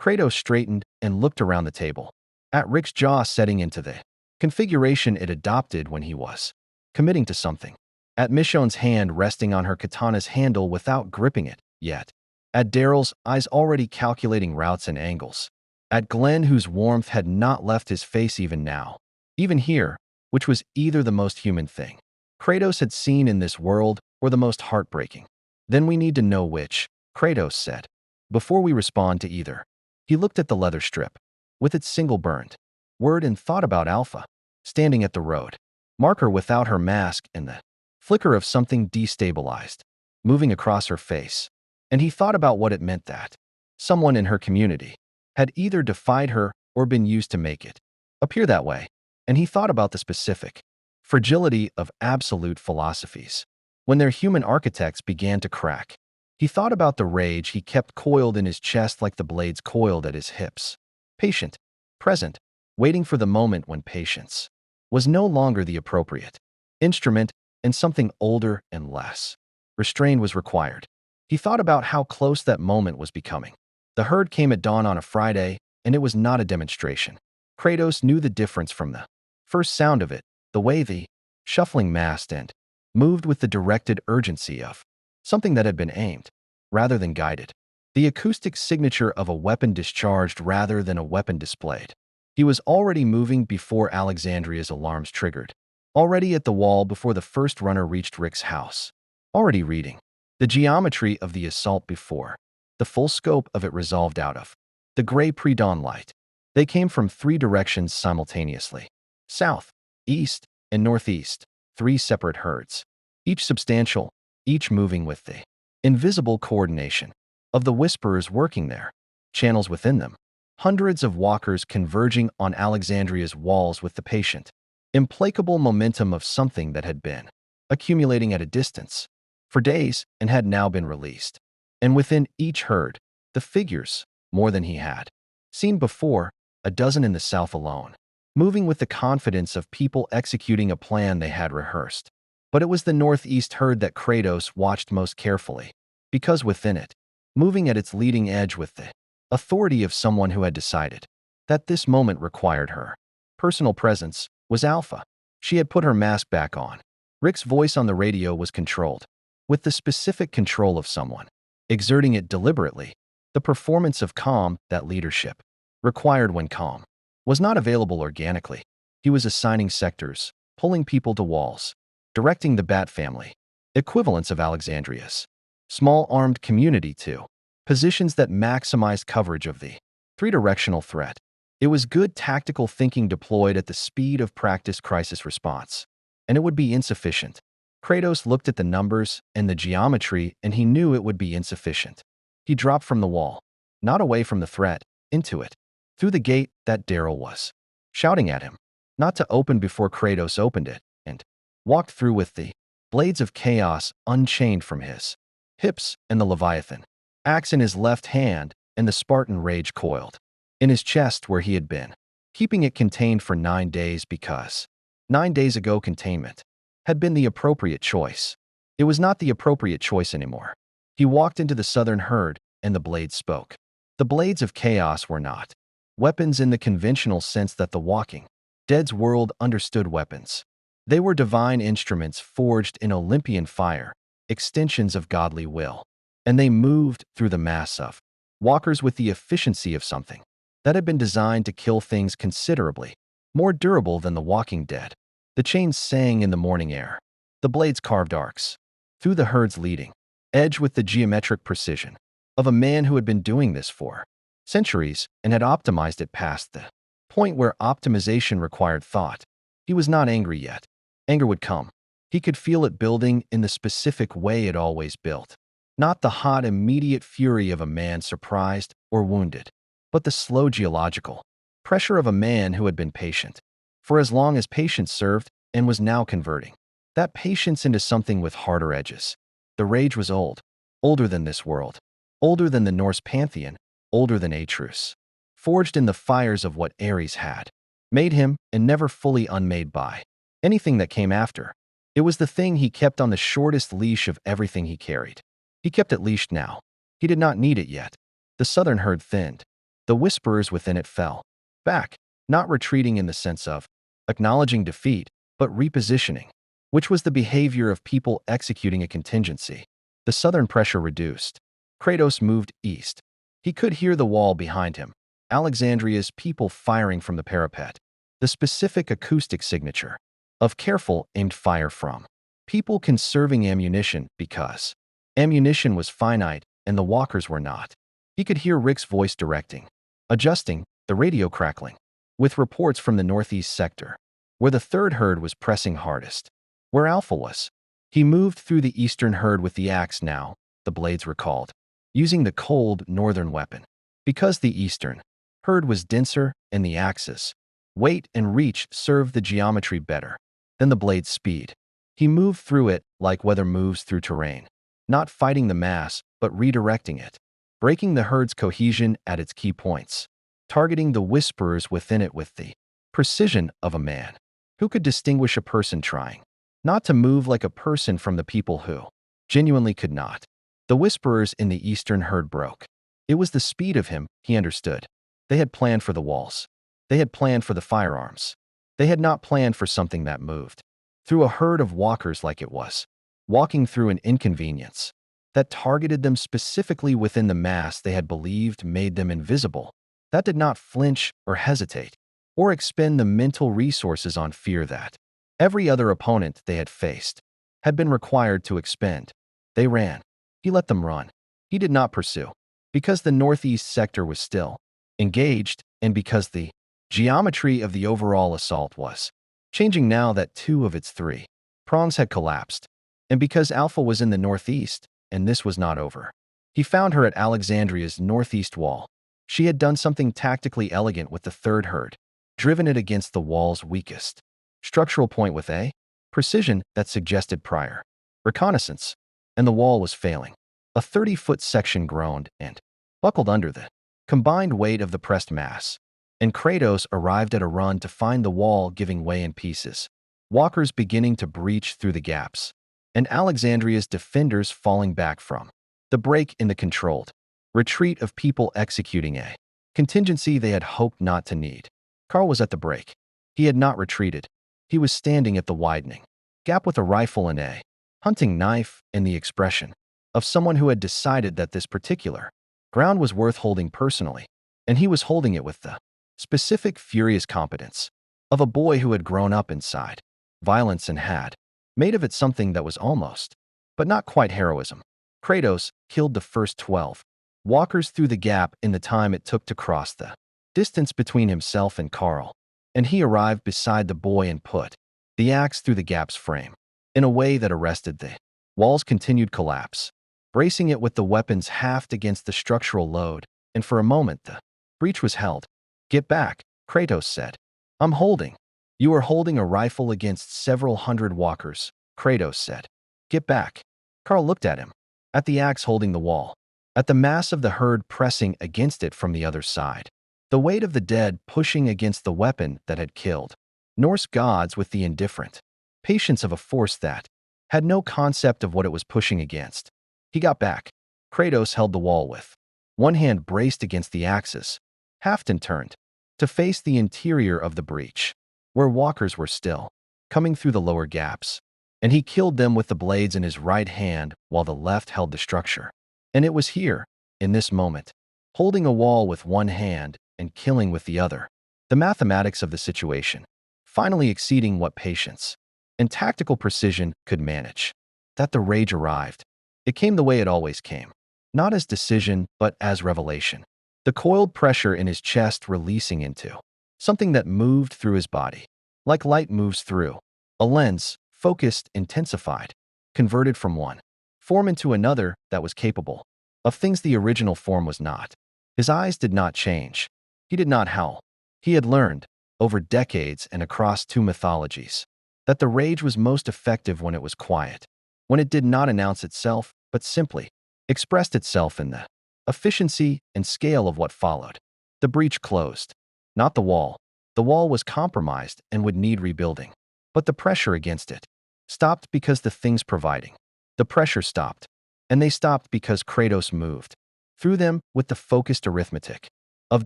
Kratos straightened and looked around the table, at Rick's jaw setting into the configuration it adopted when he was committing to something, at Michonne's hand resting on her katana's handle without gripping it yet, at Daryl's eyes already calculating routes and angles, at Glenn whose warmth had not left his face even now, even here, which was either the most human thing Kratos had seen in this world or the most heartbreaking. Then we need to know which, Kratos said, before we respond to either. He looked at the leather strip, with its single burned word, and thought about Alpha, standing at the road marker without her mask and the flicker of something destabilized, moving across her face. And he thought about what it meant that someone in her community had either defied her or been used to make it appear that way. And he thought about the specific fragility of absolute philosophies when their human architects began to crack. He thought about the rage he kept coiled in his chest like the blades coiled at his hips. Patient, present, waiting for the moment when patience was no longer the appropriate instrument and something older and less restrained was required. He thought about how close that moment was becoming. The herd came at dawn on a Friday, and it was not a demonstration. Kratos knew the difference from the first sound of it, the way the shuffling massed and moved with the directed urgency of something that had been aimed, rather than guided. The acoustic signature of a weapon discharged rather than a weapon displayed. He was already moving before Alexandria's alarms triggered. Already at the wall before the first runner reached Rick's house. Already reading the geometry of the assault before the full scope of it resolved out of the gray pre-dawn light. They came from 3 directions simultaneously. South, east, and northeast. 3 separate herds, each substantial, each moving with the invisible coordination of the Whisperers working there, channels within them, hundreds of walkers converging on Alexandria's walls with the patient, implacable momentum of something that had been accumulating at a distance for days and had now been released. And within each herd, the figures, more than he had seen before, a dozen in the south alone, moving with the confidence of people executing a plan they had rehearsed. But it was the northeast herd that Kratos watched most carefully, because within it, moving at its leading edge with the authority of someone who had decided that this moment required her personal presence, was Alpha. She had put her mask back on. Rick's voice on the radio was controlled. with the specific control of someone, exerting it deliberately. The performance of calm, that leadership, required when calm, was not available organically. He was assigning sectors, pulling people to walls, directing the Bat family, equivalents of Alexandria's small armed community to positions that maximized coverage of the three-directional threat. It was good tactical thinking deployed at the speed of practiced crisis response, and it would be insufficient. Kratos looked at the numbers and the geometry, and he knew it would be insufficient. He dropped from the wall, not away from the threat, into it, through the gate that Daryl was shouting at him, not to open before Kratos opened it, and walked through with the blades of chaos unchained from his hips and the Leviathan axe in his left hand and the Spartan rage coiled in his chest where he had been, keeping it contained for 9 days because 9 days ago containment had been the appropriate choice. It was not the appropriate choice anymore. He walked into the southern herd, and the blades spoke. The blades of chaos were not weapons in the conventional sense that the Walking Dead's world understood weapons. They were divine instruments forged in Olympian fire, extensions of godly will, and they moved through the mass of walkers with the efficiency of something that had been designed to kill things considerably more durable than the Walking Dead. The chains sang in the morning air. The blades carved arcs through the herd's leading edge with the geometric precision of a man who had been doing this for centuries and had optimized it past the point where optimization required thought. He was not angry yet. Anger would come. He could feel it building in the specific way it always built. Not the hot, immediate fury of a man surprised or wounded, but the slow geological pressure of a man who had been patient for as long as patience served and was now converting that patience into something with harder edges. The rage was old, older than this world, older than the Norse pantheon, older than Atreus, forged in the fires of what Ares had made him and never fully unmade by anything that came after. It was the thing he kept on the shortest leash of everything he carried. He kept it leashed now. He did not need it yet. The southern herd thinned. The whisperers within it fell back, not retreating in the sense of acknowledging defeat, but repositioning, which was the behavior of people executing a contingency. The southern pressure reduced. Kratos moved east. He could hear the wall behind him, Alexandria's people firing from the parapet, the specific acoustic signature of careful, aimed fire from people conserving ammunition because ammunition was finite and the walkers were not. He could hear Rick's voice directing, adjusting, the radio crackling, with reports from the northeast sector, where the third herd was pressing hardest, where Alpha was. He moved through the eastern herd with the axe now, the blades recalled, using the cold northern weapon, because the eastern herd was denser and the axes, weight and reach served the geometry better than the blade's speed. He moved through it like weather moves through terrain, not fighting the mass, but redirecting it, breaking the herd's cohesion at its key points, targeting the whisperers within it with the precision of a man who could distinguish a person trying not to move like a person from the people who genuinely could not. The whisperers in the eastern herd broke. It was the speed of him, he understood. They had planned for the walls. They had planned for the firearms. They had not planned for something that moved through a herd of walkers like it was walking through an inconvenience that targeted them specifically within the mass they had believed made them invisible, that did not flinch or hesitate or expend the mental resources on fear that every other opponent they had faced had been required to expend. They ran. He let them run. He did not pursue, because the northeast sector was still engaged and because the geometry of the overall assault was changing now that 2 of its 3 prongs had collapsed, and because Alpha was in the northeast, and this was not over. He found her at Alexandria's northeast wall. She had done something tactically elegant with the third herd, driven it against the wall's weakest structural point with a precision that suggested prior reconnaissance, and the wall was failing. A 30-foot section groaned and buckled under the combined weight of the pressed mass, and Kratos arrived at a run to find the wall giving way in pieces, walkers beginning to breach through the gaps, and Alexandria's defenders falling back from the break in the controlled retreat of people executing a contingency they had hoped not to need. Carl was at the break. He had not retreated. He was standing at the widening gap with a rifle and a hunting knife and the expression of someone who had decided that this particular ground was worth holding personally, and he was holding it with the specific furious competence of a boy who had grown up inside violence and had made of it something that was almost, but not quite heroism. Kratos killed the first 12 walkers through the gap in the time it took to cross the distance between himself and Karl, and he arrived beside the boy and put the axe through the gap's frame in a way that arrested the wall's continued collapse, bracing it with the weapon's haft against the structural load, and for a moment the breach was held. "Get back," Kratos said. "I'm holding." "You are holding a rifle against several hundred walkers," Kratos said. "Get back." Karl looked at him, at the axe holding the wall, at the mass of the herd pressing against it from the other side, the weight of the dead pushing against the weapon that had killed Norse gods with the indifferent patience of a force that had no concept of what it was pushing against. He got back. Kratos held the wall with one hand braced against the axis, Halfton turned to face the interior of the breach, where walkers were still coming through the lower gaps, and he killed them with the blades in his right hand while the left held the structure. And it was here, in this moment, holding a wall with one hand and killing with the other, the mathematics of the situation finally exceeding what patience and tactical precision could manage, that the rage arrived. It came the way it always came, not as decision but as revelation. The coiled pressure in his chest releasing into something that moved through his body, like light moves through a lens, focused, intensified, converted from one form into another that was capable of things the original form was not. His eyes did not change. He did not howl. He had learned, over decades and across two mythologies, that the rage was most effective when it was quiet, when it did not announce itself, but simply expressed itself in the efficiency and scale of what followed. The breach closed, not the wall. The wall was compromised and would need rebuilding. But the pressure against it stopped because the things providing the pressure stopped, and they stopped because Kratos moved through them with the focused arithmetic of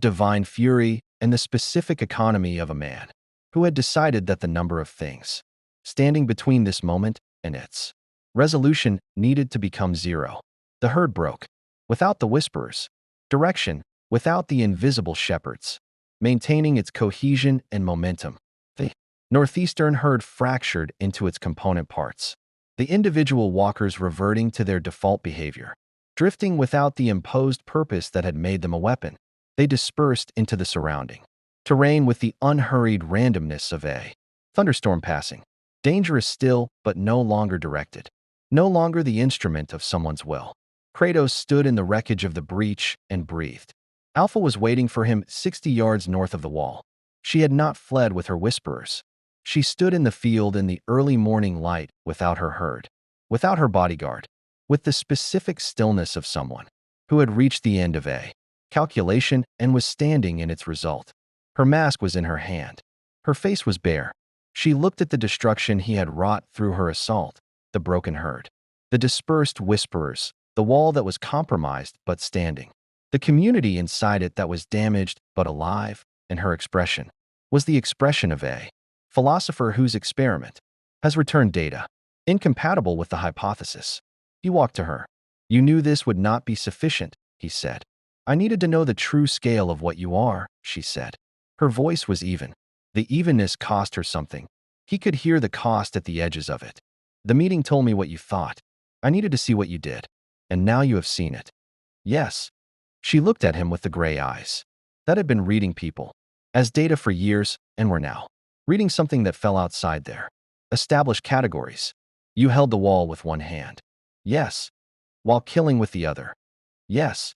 divine fury and the specific economy of a man who had decided that the number of things standing between this moment and its resolution needed to become zero. The herd broke, without the whisperers, direction, without the invisible shepherds, maintaining its cohesion and momentum. The northeastern herd fractured into its component parts, the individual walkers reverting to their default behavior, drifting without the imposed purpose that had made them a weapon. They dispersed into the surrounding terrain with the unhurried randomness of a thunderstorm passing, dangerous still but no longer directed, no longer the instrument of someone's will. Kratos stood in the wreckage of the breach and breathed. Alpha was waiting for him 60 yards north of the wall. She had not fled with her whisperers. She stood in the field in the early morning light without her herd, without her bodyguard, with the specific stillness of someone who had reached the end of a calculation and was standing in its result. Her mask was in her hand. Her face was bare. She looked at the destruction he had wrought through her assault, the broken herd, the dispersed whisperers, the wall that was compromised but standing, the community inside it that was damaged but alive, and her expression was the expression of a philosopher whose experiment has returned data incompatible with the hypothesis. He walked to her. "You knew this would not be sufficient," he said. "I needed to know the true scale of what you are," she said. Her voice was even. The evenness cost her something. He could hear the cost at the edges of it. "The meeting told me what you thought. I needed to see what you did. And now you have seen it." "Yes." She looked at him with the gray eyes that had been reading people as data for years and were now reading something that fell outside their established categories. "You held the wall with one hand." "Yes." "While killing with the other." "Yes."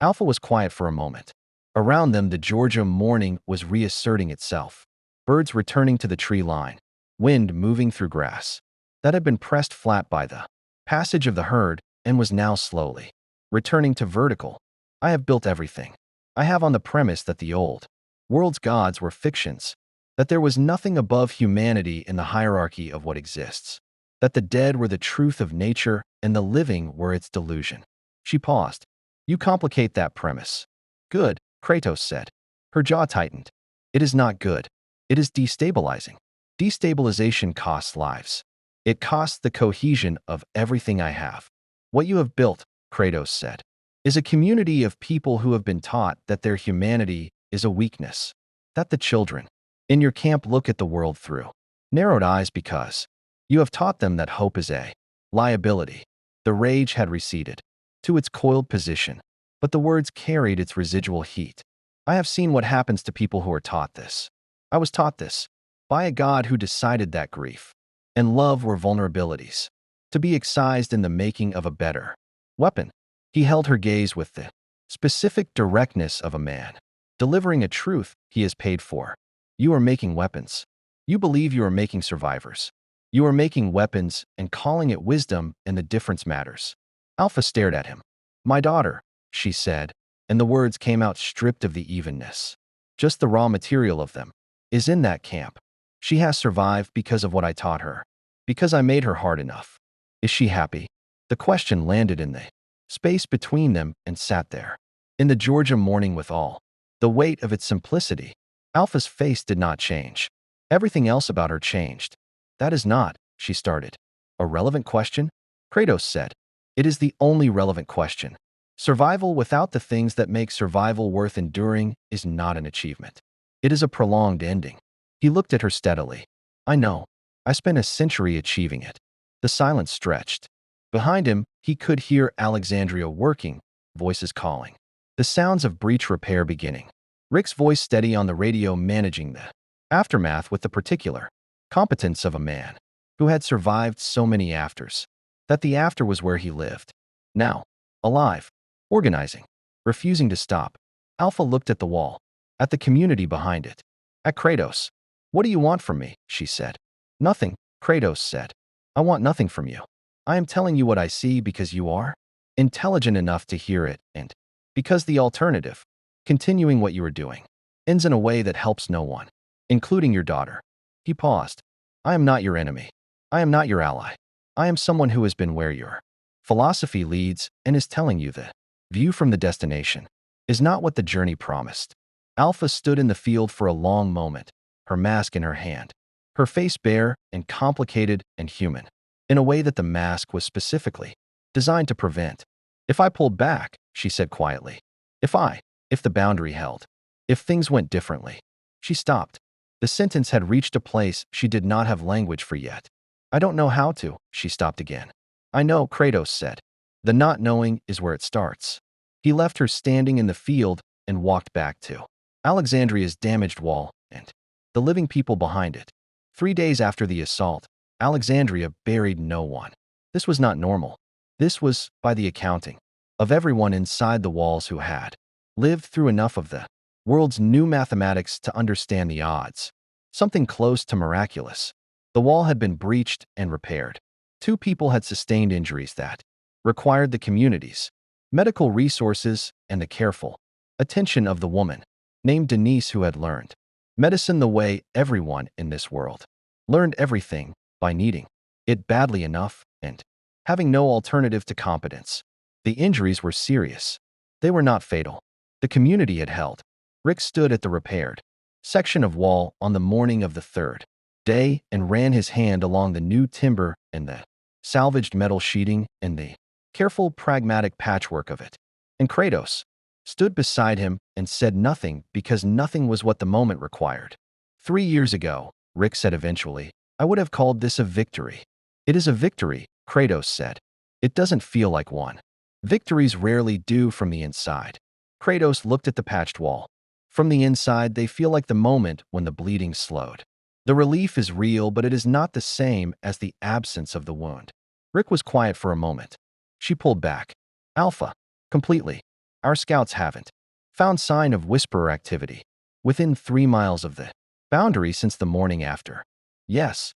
Alpha was quiet for a moment. Around them, the Georgia morning was reasserting itself. Birds returning to the tree line, wind moving through grass that had been pressed flat by the passage of the herd and was now slowly returning to vertical. "I have built everything. I have on the premise that the old world's gods were fictions, that there was nothing above humanity in the hierarchy of what exists, that the dead were the truth of nature and the living were its delusion." She paused. "You complicate that premise." "Good," Kratos said. Her jaw tightened. "It is not good. It is destabilizing. Destabilization costs lives." It costs the cohesion of everything I have. What you have built, Kratos said, is a community of people who have been taught that their humanity is a weakness, that the children in your camp look at the world through narrowed eyes because you have taught them that hope is a liability. The rage had receded to its coiled position, but the words carried its residual heat. I have seen what happens to people who are taught this. I was taught this by a God who decided that grief and love were vulnerabilities, to be excised in the making of a better weapon. He held her gaze with the specific directness of a man, delivering a truth he has paid for. You are making weapons. You believe you are making survivors. You are making weapons and calling it wisdom, and the difference matters. Alpha stared at him. My daughter, she said, and the words came out stripped of the evenness. Just the raw material of them is in that camp. She has survived because of what I taught her, because I made her hard enough. Is she happy? The question landed in the space between them and sat there. In the Georgia morning with all the weight of its simplicity, Alpha's face did not change. Everything else about her changed. That is not, she started. A relevant question? Kratos said. It is the only relevant question. Survival without the things that make survival worth enduring is not an achievement. It is a prolonged ending. He looked at her steadily. I know. I spent a century achieving it. The silence stretched. Behind him, he could hear Alexandria working, voices calling. The sounds of breach repair beginning. Rick's voice steady on the radio managing the aftermath with the particular competence of a man who had survived so many afters, that the after was where he lived. Now, alive, organizing, refusing to stop. Alpha looked at the wall, at the community behind it, at Kratos. What do you want from me? She said. Nothing, Kratos said. I want nothing from you. I am telling you what I see because you are intelligent enough to hear it, and because the alternative, continuing what you are doing, ends in a way that helps no one, including your daughter. He paused. I am not your enemy. I am not your ally. I am someone who has been where your philosophy leads and is telling you the view from the destination is not what the journey promised. Alpha stood in the field for a long moment, her mask in her hand, her face bare and complicated and human, in a way that the mask was specifically designed to prevent. If I pulled back, she said quietly. If the boundary held, if things went differently. She stopped. The sentence had reached a place she did not have language for yet. I don't know how to, she stopped again. I know, Kratos said. The not knowing is where it starts. He left her standing in the field and walked back to Alexandria's damaged wall and the living people behind it. 3 days after the assault, Alexandria buried no one. This was not normal. This was, by the accounting of everyone inside the walls who had lived through enough of the world's new mathematics to understand the odds. Something close to miraculous. The wall had been breached and repaired. 2 people had sustained injuries that required the community's medical resources and the careful attention of the woman named Denise, who had learned medicine the way everyone in this world learned everything, by needing it badly enough and having no alternative to competence. The injuries were serious. They were not fatal. The community had held. Rick stood at the repaired section of wall on the morning of the 3rd day and ran his hand along the new timber and the salvaged metal sheeting and the careful, pragmatic patchwork of it. And Kratos stood beside him and said nothing because nothing was what the moment required. 3 years ago, Rick said eventually, I would have called this a victory. It is a victory, Kratos said. It doesn't feel like one. Victories rarely do from the inside. Kratos looked at the patched wall. From the inside, they feel like the moment when the bleeding slowed. The relief is real, but it is not the same as the absence of the wound. Rick was quiet for a moment. She pulled back. Alpha. Completely. Our scouts haven't found sign of Whisperer activity within 3 miles of the boundary since the morning after. Yes.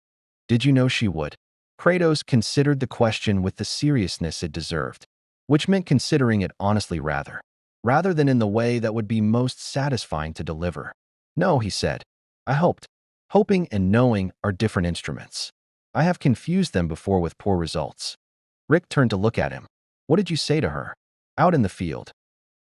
Did you know she would? Kratos considered the question with the seriousness it deserved, which meant considering it honestly rather than in the way that would be most satisfying to deliver. No, he said. I hoped. Hoping and knowing are different instruments. I have confused them before with poor results. Rick turned to look at him. What did you say to her? Out in the field.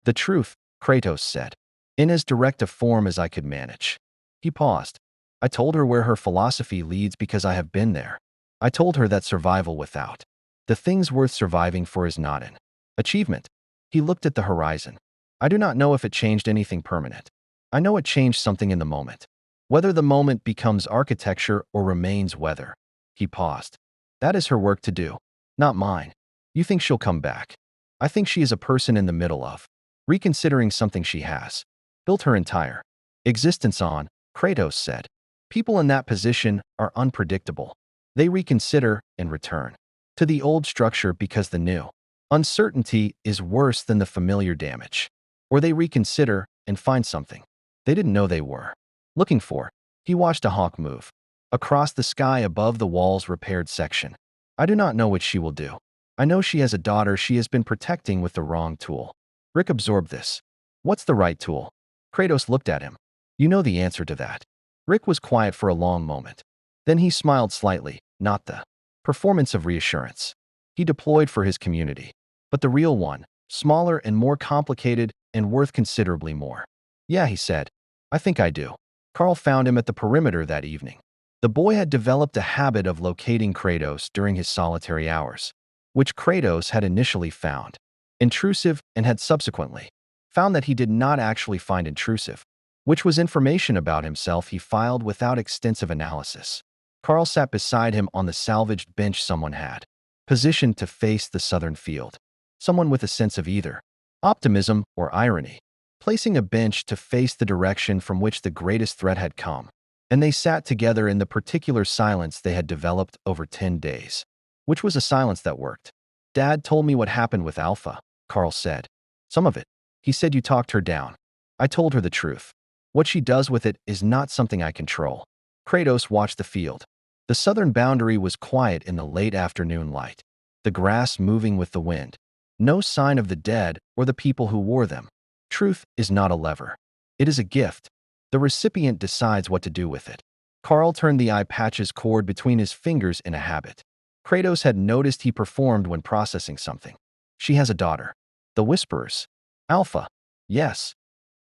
The truth, Kratos said, in as direct a form as I could manage. He paused. I told her where her philosophy leads because I have been there. I told her that survival without the things worth surviving for is not an achievement. He looked at the horizon. I do not know if it changed anything permanent. I know it changed something in the moment. Whether the moment becomes architecture or remains weather. He paused. That is her work to do, not mine. You think she'll come back? I think she is a person in the middle of reconsidering something she has built her entire existence on, Kratos said. People in that position are unpredictable. They reconsider and return to the old structure because the new uncertainty is worse than the familiar damage. Or they reconsider and find something they didn't know they were looking for. He watched a hawk move across the sky above the wall's repaired section. I do not know what she will do. I know she has a daughter she has been protecting with the wrong tool. Rick absorbed this. What's the right tool? Kratos looked at him. You know the answer to that. Rick was quiet for a long moment. Then he smiled slightly, not the performance of reassurance he deployed for his community, but the real one, smaller and more complicated and worth considerably more. Yeah, he said. I think I do. Carl found him at the perimeter that evening. The boy had developed a habit of locating Kratos during his solitary hours, which Kratos had initially found intrusive and had subsequently found that he did not actually find intrusive, which was information about himself he filed without extensive analysis. Carl sat beside him on the salvaged bench someone had positioned to face the southern field. Someone with a sense of either optimism or irony, placing a bench to face the direction from which the greatest threat had come. And they sat together in the particular silence they had developed over 10 days, which was a silence that worked. Dad told me what happened with Alpha, Carl said. Some of it. He said you talked her down. I told her the truth. What she does with it is not something I control. Kratos watched the field. The southern boundary was quiet in the late afternoon light, the grass moving with the wind. No sign of the dead or the people who wore them. Truth is not a lever. It is a gift. The recipient decides what to do with it. Carl turned the eye patches cord between his fingers in a habit. Kratos had noticed he performed when processing something. She has a daughter. The Whisperers. Alpha. Yes.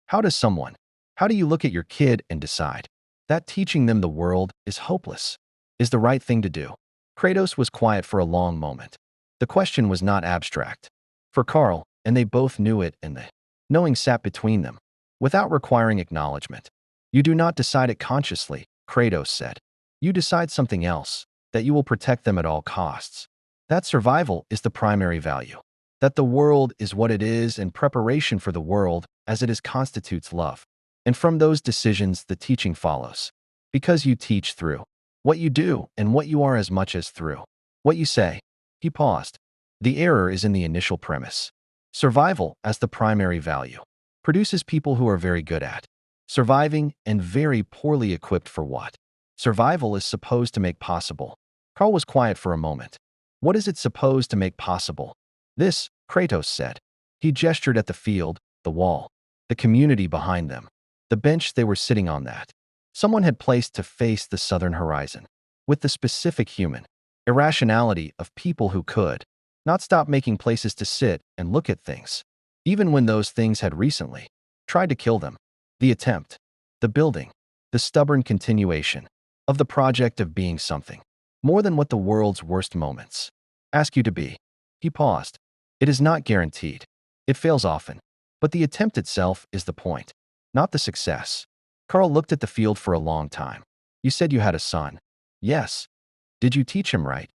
How do you look at your kid and decide that teaching them the world is hopeless, is the right thing to do? Kratos was quiet for a long moment. The question was not abstract. For Carl, and they both knew it, and the knowing sat between them, without requiring acknowledgement. You do not decide it consciously, Kratos said. You decide something else, that you will protect them at all costs. That survival is the primary value. That the world is what it is and preparation for the world as it is constitutes love. And from those decisions the teaching follows. Because you teach through what you do and what you are as much as through what you say. He paused. The error is in the initial premise. Survival, as the primary value, produces people who are very good at surviving and very poorly equipped for what survival is supposed to make possible. Carl was quiet for a moment. What is it supposed to make possible? This, Kratos said. He gestured at the field, the wall, the community behind them, the bench they were sitting on that someone had placed to face the southern horizon, with the specific human irrationality of people who could not stop making places to sit and look at things, even when those things had recently tried to kill them. The attempt, the building, the stubborn continuation of the project of being something more than what the world's worst moments ask you to be. He paused. It is not guaranteed. It fails often. But the attempt itself is the point, not the success. Carl looked at the field for a long time. You said you had a son. Yes. Did you teach him right?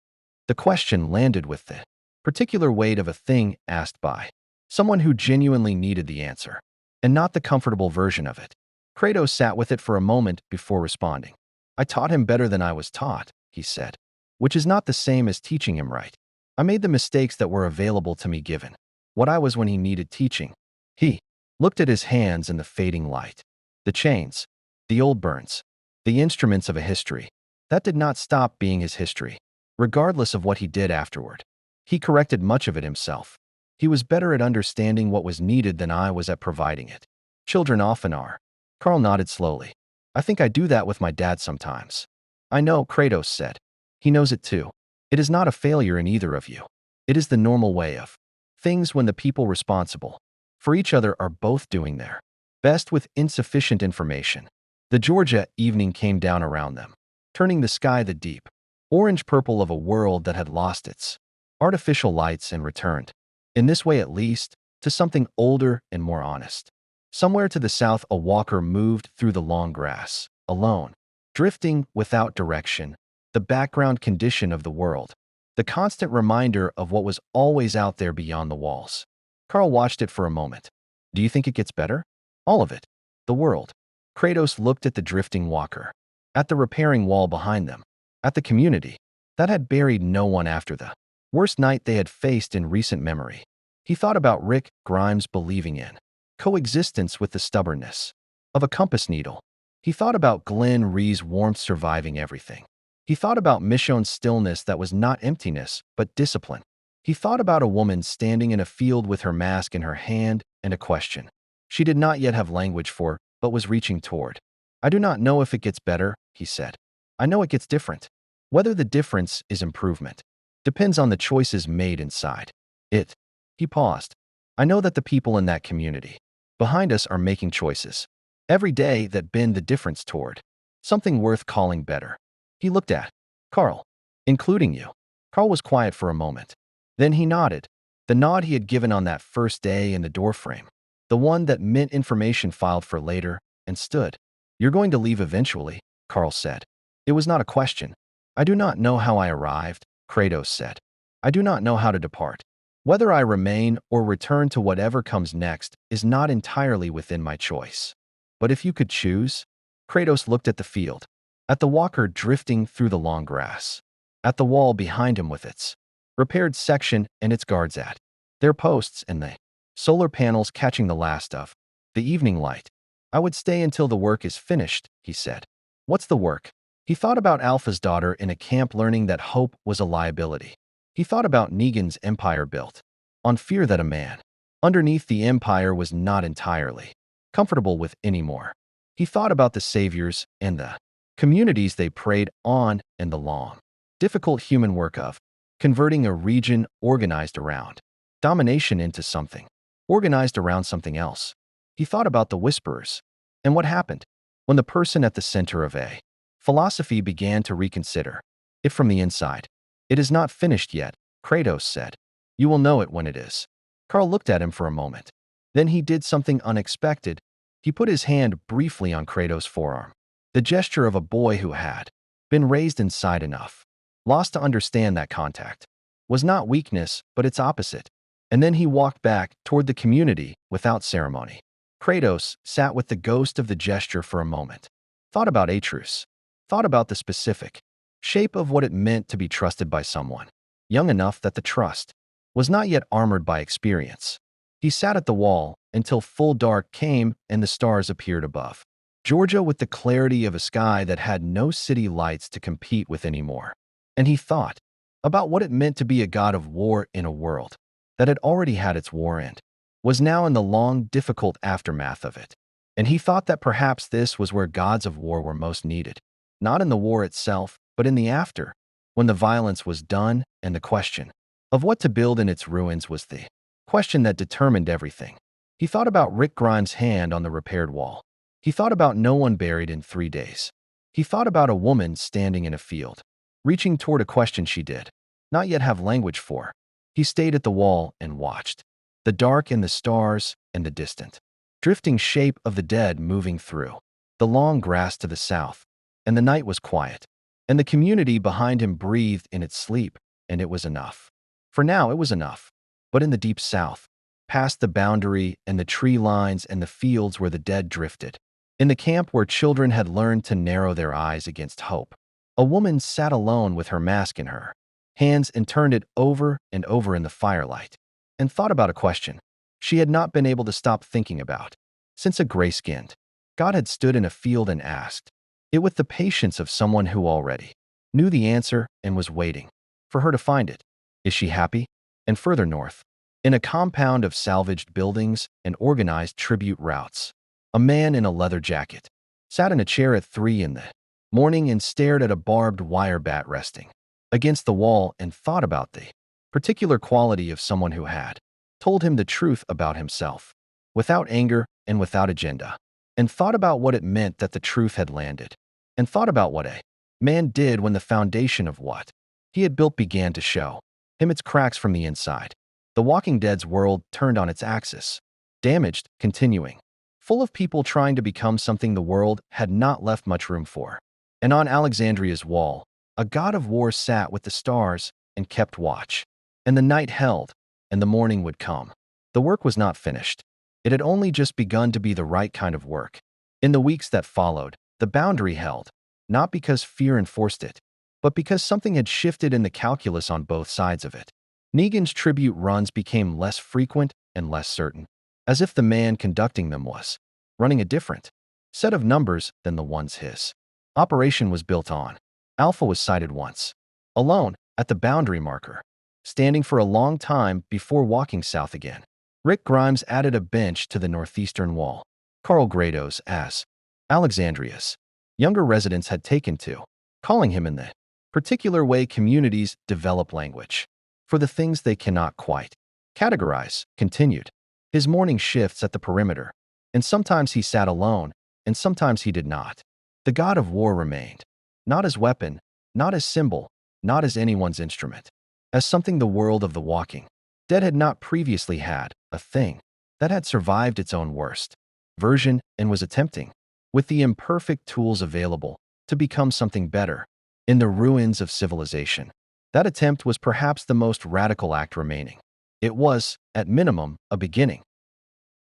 The question landed with the particular weight of a thing asked by someone who genuinely needed the answer, and not the comfortable version of it. Kratos sat with it for a moment before responding. I taught him better than I was taught, he said, which is not the same as teaching him right. I made the mistakes that were available to me given what I was when he needed teaching. He looked at his hands in the fading light. The chains, the old burns, the instruments of a history. That did not stop being his history, regardless of what he did afterward. He corrected much of it himself. He was better at understanding what was needed than I was at providing it. Children often are. Carl nodded slowly. I think I do that with my dad sometimes. I know, Kratos said. He knows it too. It is not a failure in either of you. It is the normal way of things when the people responsible for each other are both doing their best with insufficient information. The Georgia evening came down around them, turning the sky the deep orange-purple of a world that had lost its artificial lights and returned, in this way at least, to something older and more honest. Somewhere to the south, a walker moved through the long grass, alone, drifting without direction, the background condition of the world, the constant reminder of what was always out there beyond the walls. Carl watched it for a moment. Do you think it gets better? All of it. The world. Kratos looked at the drifting walker, at the repairing wall behind them, at the community that had buried no one after the worst night they had faced in recent memory. He thought about Rick Grimes believing in coexistence with the stubbornness of a compass needle. He thought about Glenn Ree's warmth surviving everything. He thought about Michonne's stillness that was not emptiness, but discipline. He thought about a woman standing in a field with her mask in her hand and a question she did not yet have language for, but was reaching toward. I do not know if it gets better, he said. I know it gets different. Whether the difference is improvement depends on the choices made inside it. He paused. I know that the people in that community behind us are making choices every day that bend the difference toward something worth calling better. He looked at Carl, including you. Carl was quiet for a moment. Then he nodded, the nod he had given on that first day in the doorframe, the one that meant information filed for later, and stood. You're going to leave eventually, Carl said. It was not a question. I do not know how I arrived, Kratos said. I do not know how to depart. Whether I remain or return to whatever comes next is not entirely within my choice. But if you could choose? Kratos looked at the field, at the walker drifting through the long grass, at the wall behind him with its repaired section and its guards at their posts and the solar panels catching the last of the evening light. I would stay until the work is finished, he said. What's the work? He thought about Alpha's daughter in a camp learning that hope was a liability. He thought about Negan's empire built on fear that a man underneath the empire was not entirely comfortable with anymore. He thought about the saviors and the communities they preyed on and the long, difficult human work of converting a region organized around domination into something organized around something else. He thought about the whisperers and what happened when the person at the center of a philosophy began to reconsider it from the inside. It is not finished yet, Kratos said. You will know it when it is. Carl looked at him for a moment. Then he did something unexpected. He put his hand briefly on Kratos' forearm, the gesture of a boy who had been raised inside enough, lost to understand that contact was not weakness, but its opposite. And then he walked back toward the community without ceremony. Kratos sat with the ghost of the gesture for a moment, thought about Atreus, thought about the specific shape of what it meant to be trusted by someone, young enough that the trust was not yet armored by experience. He sat at the wall until full dark came and the stars appeared above Georgia with the clarity of a sky that had no city lights to compete with anymore. And he thought about what it meant to be a god of war in a world that had already had its war end, was now in the long, difficult aftermath of it. And he thought that perhaps this was where gods of war were most needed, not in the war itself, but in the after, when the violence was done and the question of what to build in its ruins was the question that determined everything. He thought about Rick Grimes' hand on the repaired wall. He thought about no one buried in 3 days. He thought about a woman standing in a field, reaching toward a question she did not yet have language for. He stayed at the wall and watched the dark and the stars and the distant, drifting shape of the dead moving through the long grass to the south. And the night was quiet, and the community behind him breathed in its sleep, and it was enough. For now, it was enough. But in the deep south, past the boundary and the tree lines and the fields where the dead drifted, in the camp where children had learned to narrow their eyes against hope, a woman sat alone with her mask in her hands and turned it over and over in the firelight, and thought about a question she had not been able to stop thinking about since a gray-skinned God had stood in a field and asked it with the patience of someone who already knew the answer and was waiting for her to find it. Is she happy? And further north, in a compound of salvaged buildings and organized tribute routes, a man in a leather jacket sat in a chair at 3 in the morning and stared at a barbed wire bat resting against the wall and thought about the particular quality of someone who had told him the truth about himself, without anger and without agenda, and thought about what it meant that the truth had landed, and thought about what a Man did when the foundation of what he had built began to show him its cracks from the inside. The Walking Dead's world turned on its axis, damaged, continuing, full of people trying to become something the world had not left much room for. And on Alexandria's wall, a god of war sat with the stars and kept watch. And the night held, and the morning would come. The work was not finished. It had only just begun to be the right kind of work. In the weeks that followed, the boundary held, not because fear enforced it, but because something had shifted in the calculus on both sides of it. Negan's tribute runs became less frequent and less certain, as if the man conducting them was running a different set of numbers than the ones his operation was built on. Alpha was sighted once, alone, at the boundary marker, standing for a long time before walking south again. Rick Grimes added a bench to the northeastern wall. Carl Gratos, as Alexandria's younger residents, had taken to calling him in the particular way communities develop language for the things they cannot quite categorize, continued. His morning shifts at the perimeter, and sometimes he sat alone, and sometimes he did not. The god of war remained, not as weapon, not as symbol, not as anyone's instrument, as something the world of the Walking Dead had not previously had, a thing that had survived its own worst version and was attempting, with the imperfect tools available, to become something better in the ruins of civilization. That attempt was perhaps the most radical act remaining. It was, at minimum, a beginning.